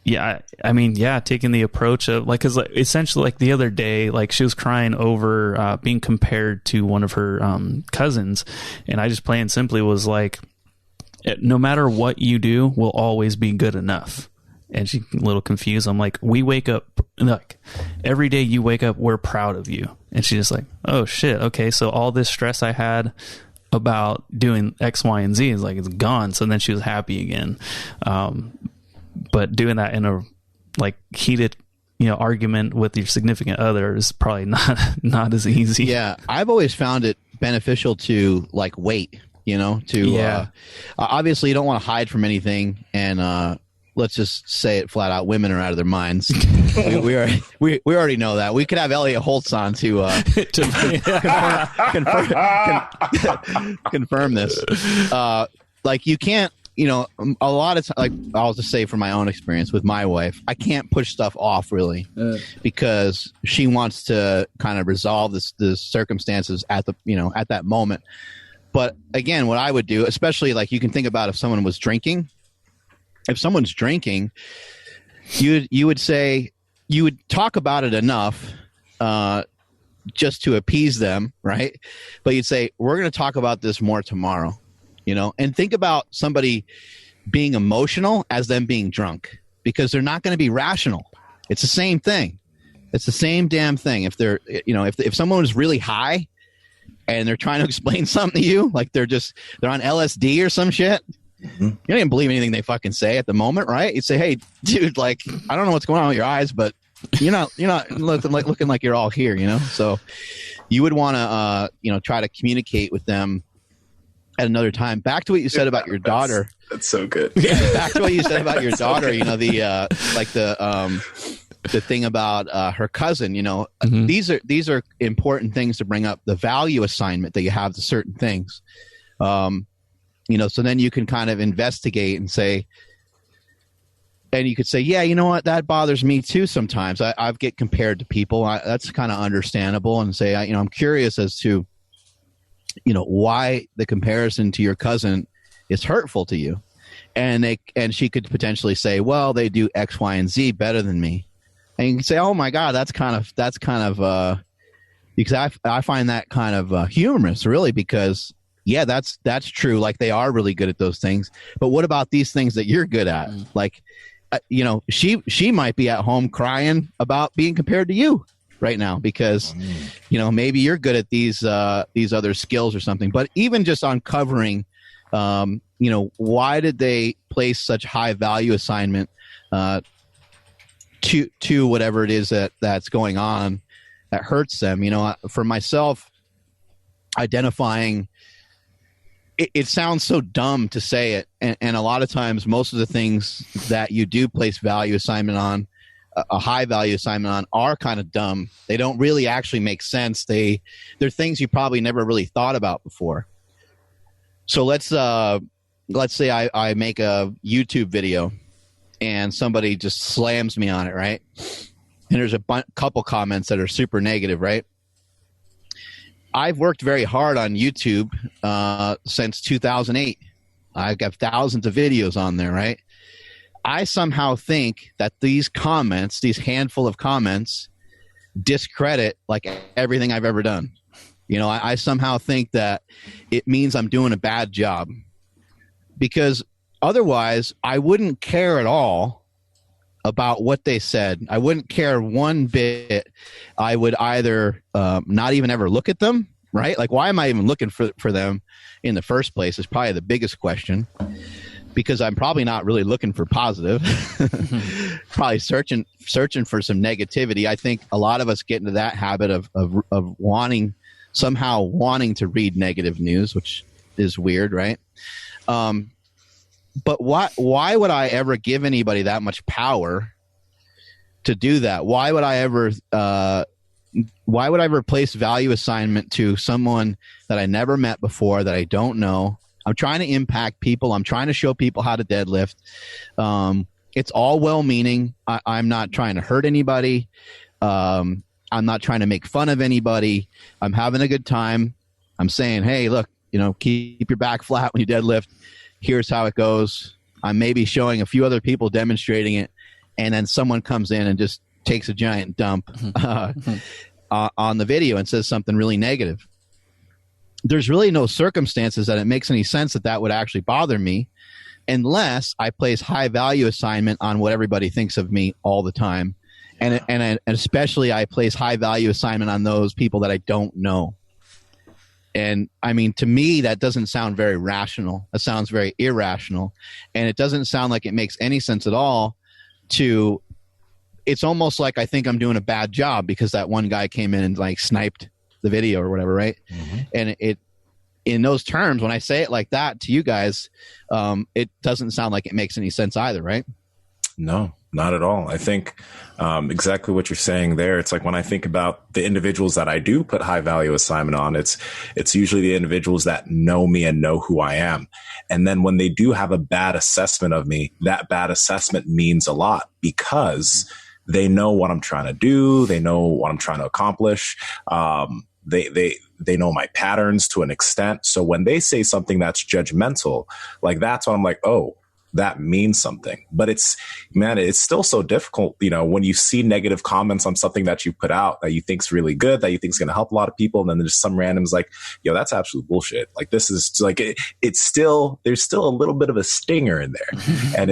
yeah, I mean, yeah, taking the approach of like, cause like, essentially like the other day, like she was crying over being compared to one of her cousins, and I just plain simply was like, no matter what you do will always be good enough. And she's a little confused. I'm like, we wake up, like every day you wake up, we're proud of you. And she's just like, oh shit, okay, so all this stress I had about doing X, Y, and Z is like, it's gone. So then she was happy again. But doing that in a like heated, argument with your significant other is probably not as easy. Yeah, I've always found it beneficial to like wait. Obviously you don't want to hide from anything, and let's just say it flat out, women are out of their minds. we already know that. We could have Elliot Holtz on to confirm this. Like you can't, a lot of like I'll just say from my own experience with my wife, I can't push stuff off really because she wants to kind of resolve the circumstances at that moment. But again, what I would do, especially like you can think about if someone was drinking. If someone's drinking, you would talk about it enough just to appease them, right? But you'd say, we're going to talk about this more tomorrow, and think about somebody being emotional as them being drunk, because they're not going to be rational. It's the same thing. It's the same damn thing. If they're, if someone is really high and they're trying to explain something to you, like they're on LSD or some shit, you don't even believe anything they fucking say at the moment, right? You'd say, "Hey, dude, like, I don't know what's going on with your eyes, but you're not looking like you're all here, So you would want to, try to communicate with them at another time. Back to what you said about your daughter. That's so good. Yeah, back to what you said about your daughter. The thing about her cousin. These are important things to bring up. The value assignment that you have to certain things. So then you can kind of investigate and say, and you could say, yeah, you know what, that bothers me too sometimes. I get compared to people. That's kind of understandable. And say, I'm curious as to, why the comparison to your cousin is hurtful to you. And she could potentially say, well, they do X, Y, and Z better than me. And you can say, oh my God, that's kind of because I find that kind of humorous, really, because yeah, that's true. Like they are really good at those things. But what about these things that you're good at? Like, she might be at home crying about being compared to you right now because, maybe you're good at these other skills or something. But even just uncovering, why did they place such high value assignment to whatever it is that's going on that hurts them? For myself, identifying. It sounds so dumb to say it, and a lot of times, most of the things that you do place value assignment on, a high value assignment on, are kind of dumb. They don't really actually make sense. They're things you probably never really thought about before. So let's say I make a YouTube video, and somebody just slams me on it, right? And there's a couple comments that are super negative, right? I've worked very hard on YouTube since 2008. I've got thousands of videos on there, right? I somehow think that these comments, these handful of comments, discredit like everything I've ever done. I somehow think that it means I'm doing a bad job, because otherwise I wouldn't care at all about what they said. I wouldn't care one bit. I would either not even ever look at them, right? Like, why am I even looking for them in the first place is probably the biggest question, because I'm probably not really looking for positive. Probably searching for some negativity. I think a lot of us get into that habit of wanting to read negative news, which is weird, right? But why would I ever give anybody that much power to do that? Why would I ever place value assignment to someone that I never met before, that I don't know? I'm trying to impact people. I'm trying to show people how to deadlift. It's all well-meaning. I'm not trying to hurt anybody. I'm not trying to make fun of anybody. I'm having a good time. I'm saying, hey, look, keep your back flat when you deadlift. Here's how it goes. I'm maybe showing a few other people demonstrating it, and then someone comes in and just takes a giant dump on the video and says something really negative. There's really no circumstances that it makes any sense that would actually bother me, unless I place high value assignment on what everybody thinks of me all the time. And especially I place high value assignment on those people that I don't know. And I mean, to me, that doesn't sound very rational. It sounds very irrational. And it doesn't sound like it makes any sense at all it's almost like I think I'm doing a bad job because that one guy came in and like sniped the video or whatever, right? Mm-hmm. And in those terms, when I say it like that to you guys, it doesn't sound like it makes any sense either, right? No, not at all. I think exactly what you're saying there. It's like when I think about the individuals that I do put high value assignment on, it's usually the individuals that know me and know who I am. And then when they do have a bad assessment of me, that bad assessment means a lot because they know what I'm trying to do. They know what I'm trying to accomplish. They know my patterns to an extent. So when they say something that's judgmental, like that's when I'm like, oh, that means something. But it's still so difficult, when you see negative comments on something that you put out that you think's really good, that you think's going to help a lot of people. And then there's some randoms like, yo, that's absolute bullshit. Like this is like, there's still a little bit of a stinger in there. And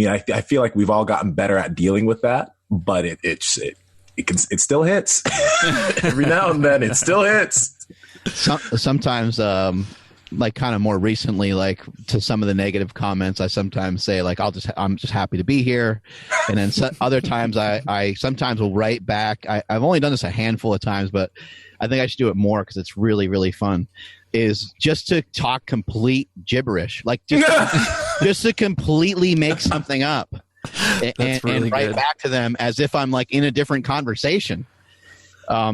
I feel like we've all gotten better at dealing with that, but it still hits every now and then. It still hits. Sometimes, like kind of more recently, like to some of the negative comments, I sometimes say like, I'm just happy to be here. And then other times I sometimes will write back. I've only done this a handful of times, but I think I should do it more because it's really, really fun, is just to talk complete gibberish, like just to completely make something up and write back to them as if I'm like in a different conversation.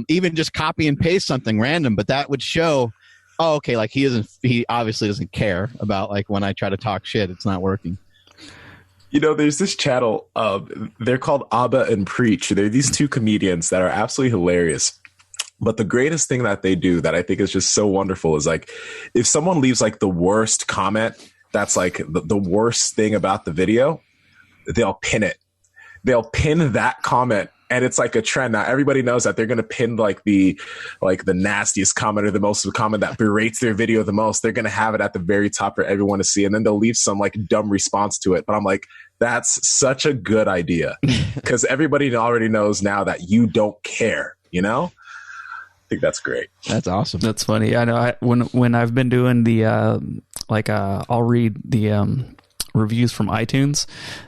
Even just copy and paste something random, but that would show, oh, okay, like he obviously doesn't care about like when I try to talk shit, it's not working. There's this channel, they're called Abba and Preach. They're these two comedians that are absolutely hilarious. But the greatest thing that they do that I think is just so wonderful is like, if someone leaves like the worst comment, that's like the worst thing about the video, they'll pin it. They'll pin that comment. And it's like a trend now. Everybody knows that they're going to pin like the nastiest comment or the most comment that berates their video the most. They're going to have it at the very top for everyone to see. And then they'll leave some like dumb response to it. But I'm like, that's such a good idea because everybody already knows now that you don't care, I think that's great. That's awesome. That's funny. I know when I've been doing the, I'll read the, reviews from iTunes,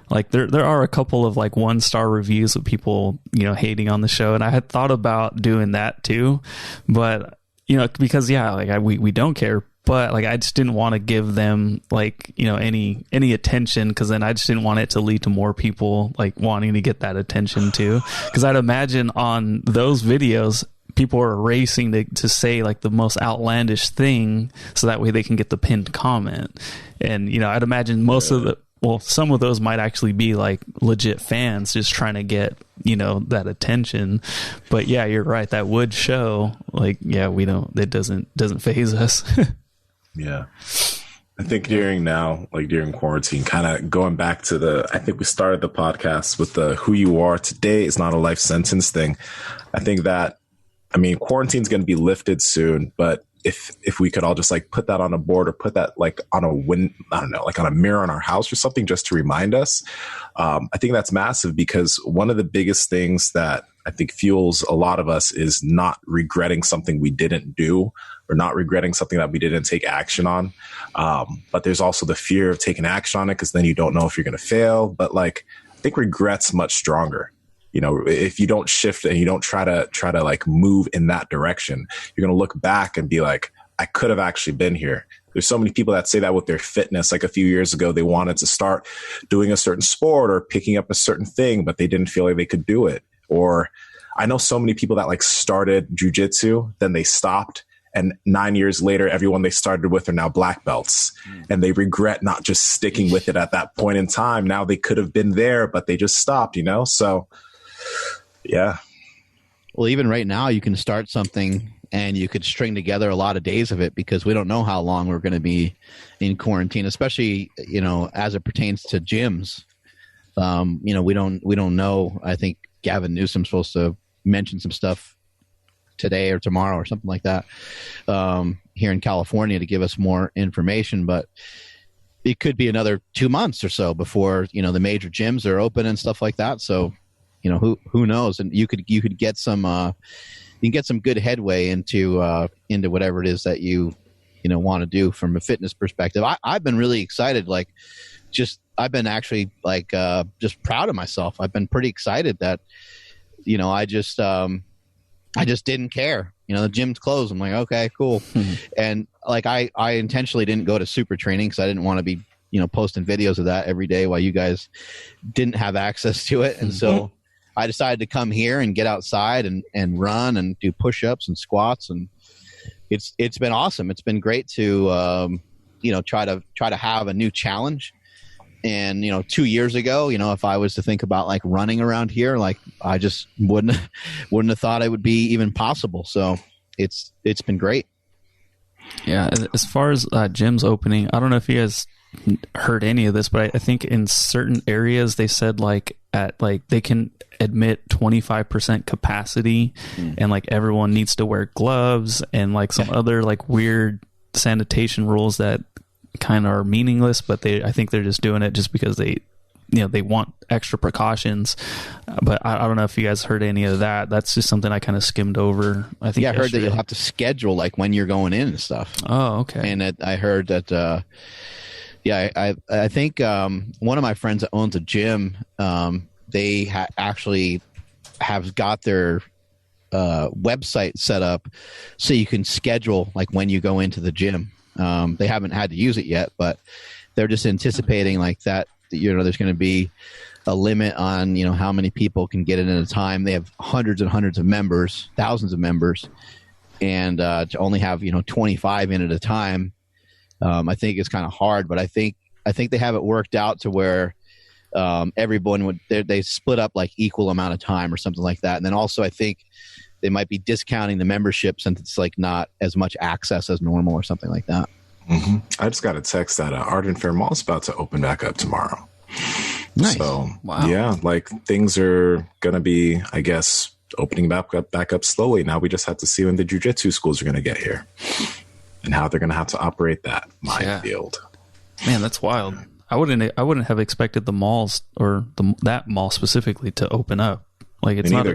like there are a couple of like 1-star reviews of people hating on the show, and I had thought about doing that too, but because we don't care, but like I just didn't want to give them like any attention, because then I just didn't want it to lead to more people like wanting to get that attention too, because I'd imagine on those videos people are racing to say like the most outlandish thing so that way they can get the pinned comment. And, I'd imagine some of those might actually be like legit fans just trying to get, that attention. But yeah, you're right. That would show like, yeah, it doesn't faze us. Yeah. I think during quarantine, kind of going back to I think we started the podcast with the who you are today is not a life sentence thing. I think that, quarantine's going to be lifted soon, but if we could all just like put that on a board or put that like on like on a mirror in our house or something just to remind us, I think that's massive, because one of the biggest things that I think fuels a lot of us is not regretting something we didn't do or not regretting something that we didn't take action on. But there's also the fear of taking action on it, because then you don't know if you're going to fail. But like, I think regret's much stronger. If you don't shift and you don't try to like move in that direction, you're going to look back and be like, I could have actually been here. There's so many people that say that with their fitness. Like a few years ago, they wanted to start doing a certain sport or picking up a certain thing, but they didn't feel like they could do it. Or I know so many people that like started jujitsu, then they stopped. And 9 years later, everyone they started with are now black belts, and they regret not just sticking with it at that point in time. Now they could have been there, but they just stopped, So yeah. Well, even right now, you can start something and you could string together a lot of days of it, because we don't know how long we're going to be in quarantine, especially, as it pertains to gyms. We don't know. I think Gavin Newsom's supposed to mention some stuff today or tomorrow or something like that here in California to give us more information, but it could be another 2 months or so before, the major gyms are open and stuff like that. So, who knows? And you could get some good headway into whatever it is that you want to do from a fitness perspective. I've been really excited. Like, I've been actually like just proud of myself. I've been pretty excited that I just didn't care. the gym's closed. I'm like, okay, cool. And like, I intentionally didn't go to super training because I didn't want to be, posting videos of that every day while you guys didn't have access to it. And so I decided to come here and get outside and run and do push-ups and squats. And it's been awesome. It's been great to, try to have a new challenge. And, 2 years ago, if I was to think about like running around here, like I just wouldn't have thought it would be even possible. So it's been great. Yeah. As far as gyms opening, I don't know if you guys heard any of this, but I think in certain areas they said they can admit 25% capacity and like everyone needs to wear gloves and like some other like weird sanitation rules that kind of are meaningless, but I think they're just doing it just because they want extra precautions. But I don't know if you guys heard any of that. That's just something I kind of skimmed over. I think I heard that you'll have to schedule like when you're going in and stuff. Oh, okay. And I heard that I think one of my friends that owns a gym, they actually have got their website set up so you can schedule like when you go into the gym. They haven't had to use it yet, but they're just anticipating like that, there's going to be a limit on, how many people can get in at a time. They have hundreds and hundreds of members, thousands of members, and to only have, 25 in at a time, I think it's kind of hard, but I think they have it worked out to where everyone they split up like equal amount of time or something like that. And then also I think they might be discounting the membership since it's like not as much access as normal or something like that. Mm-hmm. I just got a text that Arden Fair Mall is about to open back up tomorrow. Nice. So wow. Yeah, like things are going to be, I guess, opening back up slowly. Now we just have to see when the jiu-jitsu schools are going to get here and how they're going to have to operate that minefield. Man, that's wild. I wouldn't have expected the malls or that mall specifically to open up. Like it's not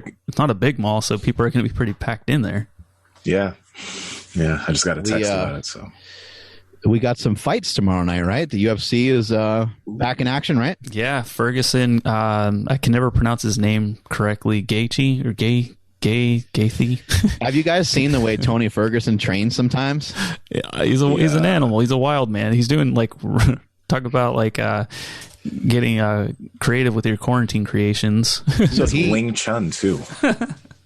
a big mall, so people are going to be pretty packed in there. Yeah. I just got a text about it. So we got some fights tomorrow night, right? The UFC is back in action, right? Yeah, Ferguson. I can never pronounce his name correctly. Gaethje or Gaethje. Have you guys seen the way Tony Ferguson trains sometimes? Yeah, he's an animal. He's a wild man. He's doing like talk about like getting creative with your quarantine creations. So he Wing Chun too.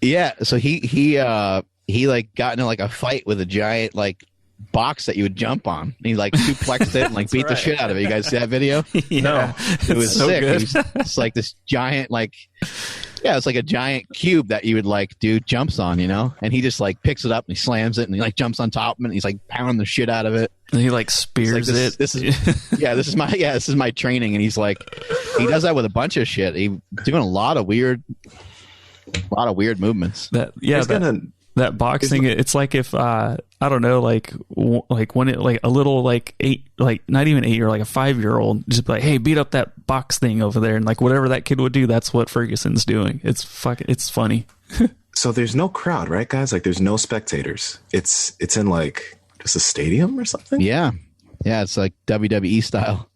Yeah, so he like got into like a fight with a giant like box that you would jump on. And he like suplexed it and like beat the shit out of it. You guys see that video? Yeah, no, it was so sick. Good. It's like this giant like. Yeah, it's like a giant cube that you would like do jumps on, and he just like picks it up and he slams it and he like jumps on top of it and he's like pounding the shit out of it. And he like spears it. This is my training, and he's like he does that with a bunch of shit. He's doing a lot of weird movements. That boxing, it's like if I don't know, like when it like a little like not even 8 or like a 5-year-old just be like, hey, beat up that box thing over there, and like whatever that kid would do, that's what Ferguson's doing. It's funny. So there's no crowd, right, guys? Like there's no spectators. It's in like just a stadium or something. Yeah, it's like WWE style.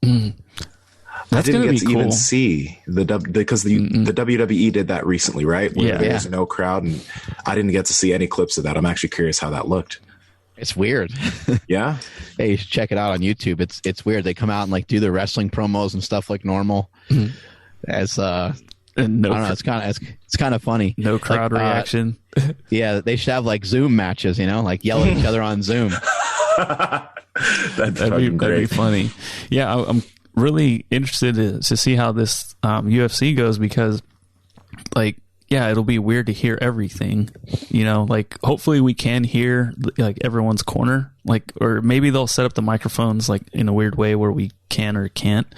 I didn't get to even see because the WWE did that recently, right? Where there's no crowd, and I didn't get to see any clips of that. I'm actually curious how that looked. It's weird. Yeah. Hey, you should check it out on YouTube. It's weird. They come out and like do their wrestling promos and stuff like normal. As I don't know. It's kind of funny. No crowd reaction. Yeah, they should have like Zoom matches. Like yell at each other on Zoom. That'd be funny. Yeah, I'm really interested to see how this UFC goes, because like it'll be weird to hear everything, like hopefully we can hear like everyone's corner, like, or maybe they'll set up the microphones like in a weird way where we can or can't,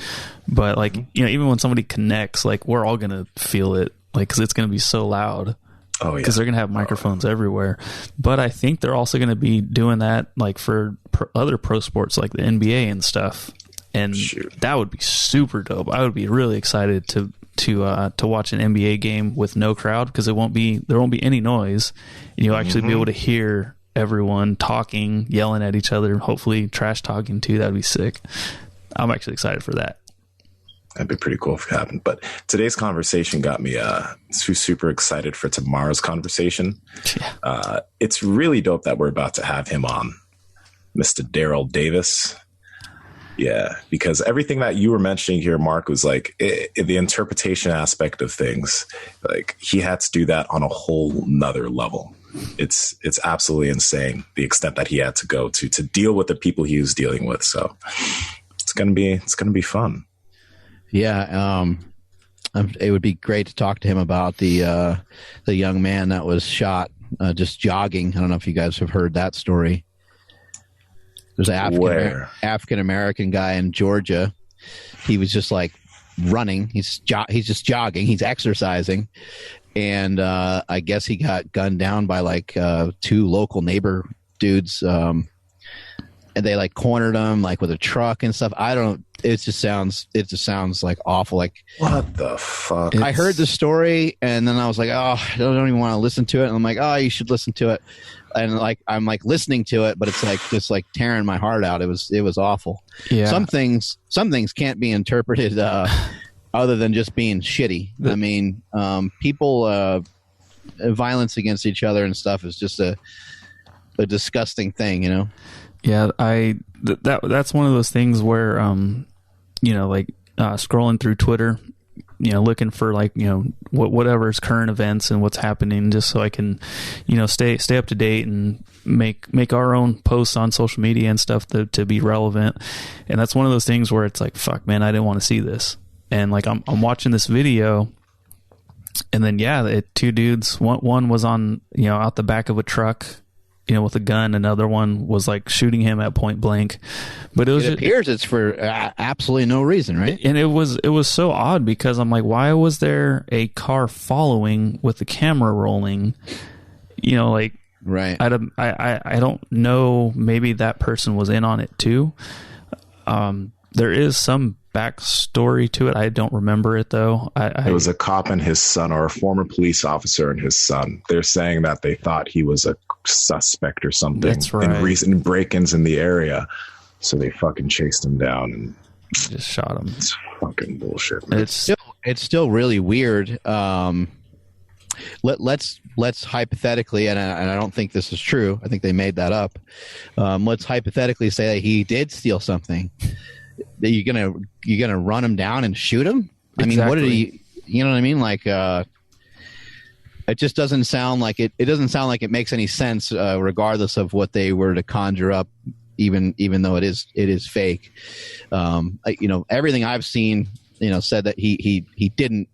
but like even when somebody connects, like we're all gonna feel it, like because it's gonna be so loud. Oh yeah, because they're gonna have microphones everywhere. But I think they're also gonna be doing that like for other pro sports like the NBA and stuff. And that would be super dope. I would be really excited to watch an NBA game with no crowd, because there won't be any noise, and you'll actually be able to hear everyone talking, yelling at each other, hopefully trash talking too. That'd be sick. I'm actually excited for that. That'd be pretty cool if it happened. But today's conversation got me super excited for tomorrow's conversation. It's really dope that we're about to have him on, Mr. Daryl Davis. Yeah, because everything that you were mentioning here, Mark, was like the interpretation aspect of things. Like he had to do that on a whole nother level. It's absolutely insane the extent that he had to go to deal with the people he was dealing with. So it's gonna be fun. Yeah, it would be great to talk to him about the young man that was shot just jogging. I don't know if you guys have heard that story. There's an African American guy in Georgia. He was just like running. He's just jogging. He's exercising, and I guess he got gunned down by like two local neighbor dudes, and they like cornered him like with a truck and stuff. It just sounds like awful. Like, what the fuck? I heard the story and then I was like, oh, I don't even want to listen to it. And I'm like, oh, you should listen to it. And like, I'm like listening to it, but it's like just like tearing my heart out. It was awful. Yeah. Some things can't be interpreted other than just being shitty. I mean, people violence against each other and stuff is just a disgusting thing, you know. Yeah, that's one of those things where scrolling through Twitter, looking for like, whatever's current events and what's happening, just so I can, stay up to date and make our own posts on social media and stuff to be relevant. And that's one of those things where it's like, fuck, man, I didn't want to see this. And like, I'm watching this video, and then two dudes, one was on, out the back of a truck, with a gun. Another one was like shooting him at point blank. But it appears it's for absolutely no reason, right? And it was so odd because I'm like, why was there a car following with the camera rolling? Right. I don't know. Maybe that person was in on it too. There is some backstory to it. I don't remember it though. It was a cop and his son, or a former police officer and his son. They're saying that they thought he was a suspect or something. That's right. In recent break-ins in the area, so they fucking chased him down and just shot him. It's fucking bullshit, man. It's still really weird. Let's hypothetically, and I don't think this is true. I think they made that up. Let's hypothetically say that he did steal something. That you're gonna run him down and shoot him? I mean, what did he? You know what I mean? Like, it just doesn't sound like it. It doesn't sound like it makes any sense, regardless of what they were to conjure up. Even though it is fake. Everything I've seen, said that he didn't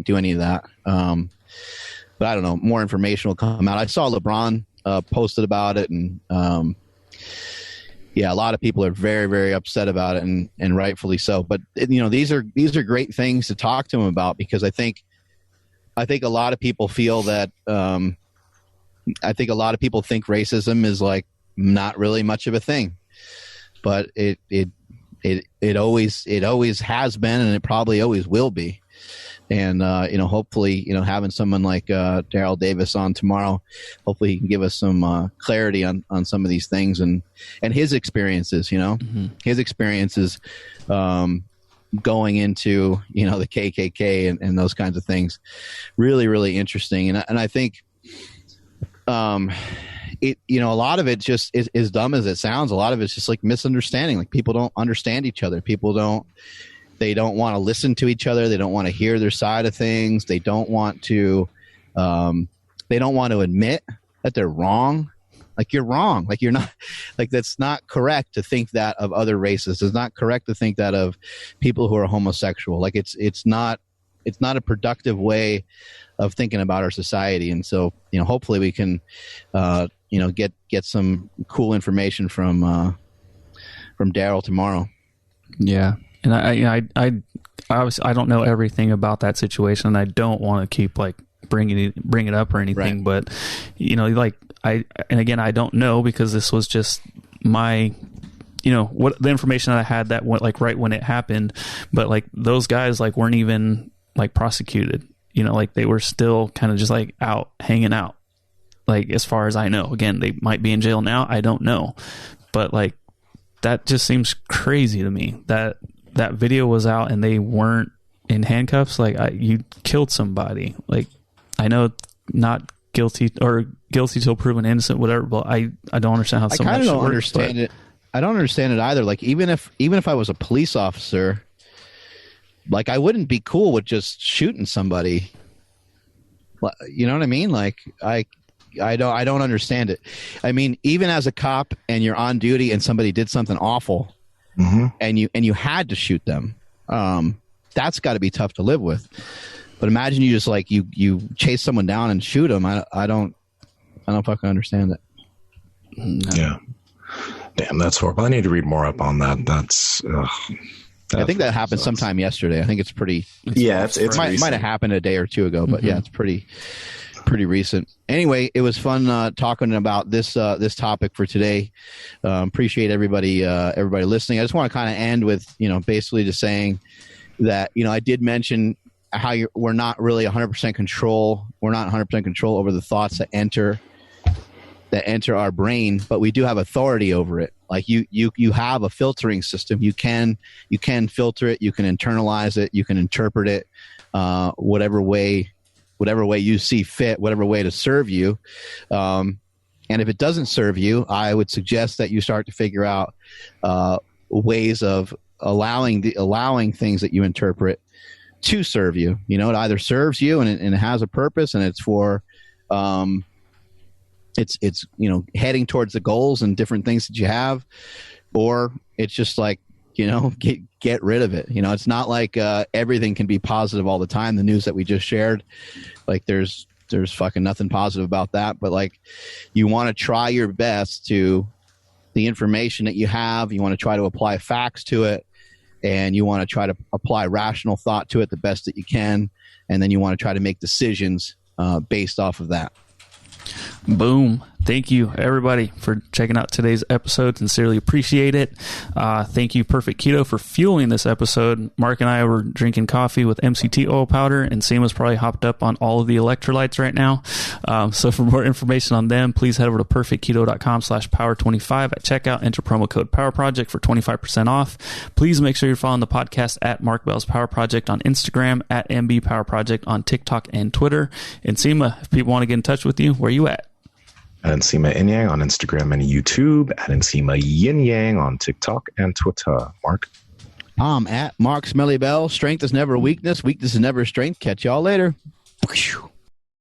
do any of that. But I don't know. More information will come out. I saw LeBron posted about it, and a lot of people are very, very upset about it, and rightfully so. But these are great things to talk to him about, because I think a lot of people feel that I think a lot of people think racism is like not really much of a thing, but it always has been, and it probably always will be. And hopefully, having someone like Daryl Davis on tomorrow, hopefully he can give us some clarity on some of these things and his experiences. His experiences going into the KKK and those kinds of things. Really, really interesting. And I think a lot of it just is as dumb as it sounds. A lot of it's just like misunderstanding. Like, people don't understand each other. They don't want to listen to each other. They don't want to hear their side of things. They don't want to admit that they're wrong. Like, you're wrong. Like, you're not, like, that's not correct to think that of other races. It's not correct to think that of people who are homosexual. Like, it's not a productive way of thinking about our society. And so, hopefully we can, get some cool information from Daryl tomorrow. Yeah. And I obviously I don't know everything about that situation, and I don't want to keep like bringing it up or anything. Right. But I don't know, because this was just my, what the information that I had that went like right when it happened. But like, those guys like weren't even like prosecuted. Like, they were still kind of just like out hanging out. Like, as far as I know, again, they might be in jail now. I don't know, but like, that just seems crazy to me that that video was out and they weren't in handcuffs, like you killed somebody. Like, I know not guilty or guilty till proven innocent, whatever, but I don't understand how some of that shit works. Understand it. I don't understand it either. Like, even if I was a police officer, like, I wouldn't be cool with just shooting somebody. You know what I mean? Like, I don't understand it. I mean, even as a cop and you're on duty and somebody did something awful, and you had to shoot them, that's got to be tough to live with. But imagine you just like you chase someone down and shoot them. I don't fucking understand it. No. Yeah. Damn, that's horrible. I need to read more up on that. I think that happened sometime yesterday. I think it's pretty. It might have happened a day or two ago, but yeah, it's pretty recent. Anyway, it was fun talking about this topic for today. Appreciate everybody listening. I just want to kind of end with basically just saying that I did mention how we're not really 100% control. We're not 100% control over the thoughts that enter our brain, but we do have authority over it. Like you have a filtering system. You can filter it. You can internalize it. You can interpret it whatever way you see fit, whatever way to serve you. And if it doesn't serve you, I would suggest that you start to figure out ways of allowing things that you interpret to serve you. It either serves you and it has a purpose, and it's for it's heading towards the goals and different things that you have, or it's just like get rid of it. It's not like everything can be positive all the time. The news that we just shared, like there's fucking nothing positive about that. But like, you want to try your best to the information that you have. You want to try to apply facts to it, and you want to try to apply rational thought to it the best that you can, and then you want to try to make decisions based off of that. Boom. Thank you, everybody, for checking out today's episode. Sincerely appreciate it. Thank you, Perfect Keto, for fueling this episode. Mark and I were drinking coffee with MCT oil powder, and Nsima's probably hopped up on all of the electrolytes right now. So for more information on them, please head over to perfectketo.com/power25 at checkout. Enter promo code Power Project for 25% off. Please make sure you're following the podcast at Mark Bell's Power Project on Instagram, at MB Power Project on TikTok and Twitter. And Nsima, if people want to get in touch with you, where are you at? At Nsima Inyang on Instagram and YouTube, at Nsima Yin Yang on TikTok and Twitter. Mark? I'm at Mark Smelly Bell. Strength is never weakness. Weakness is never strength. Catch y'all later.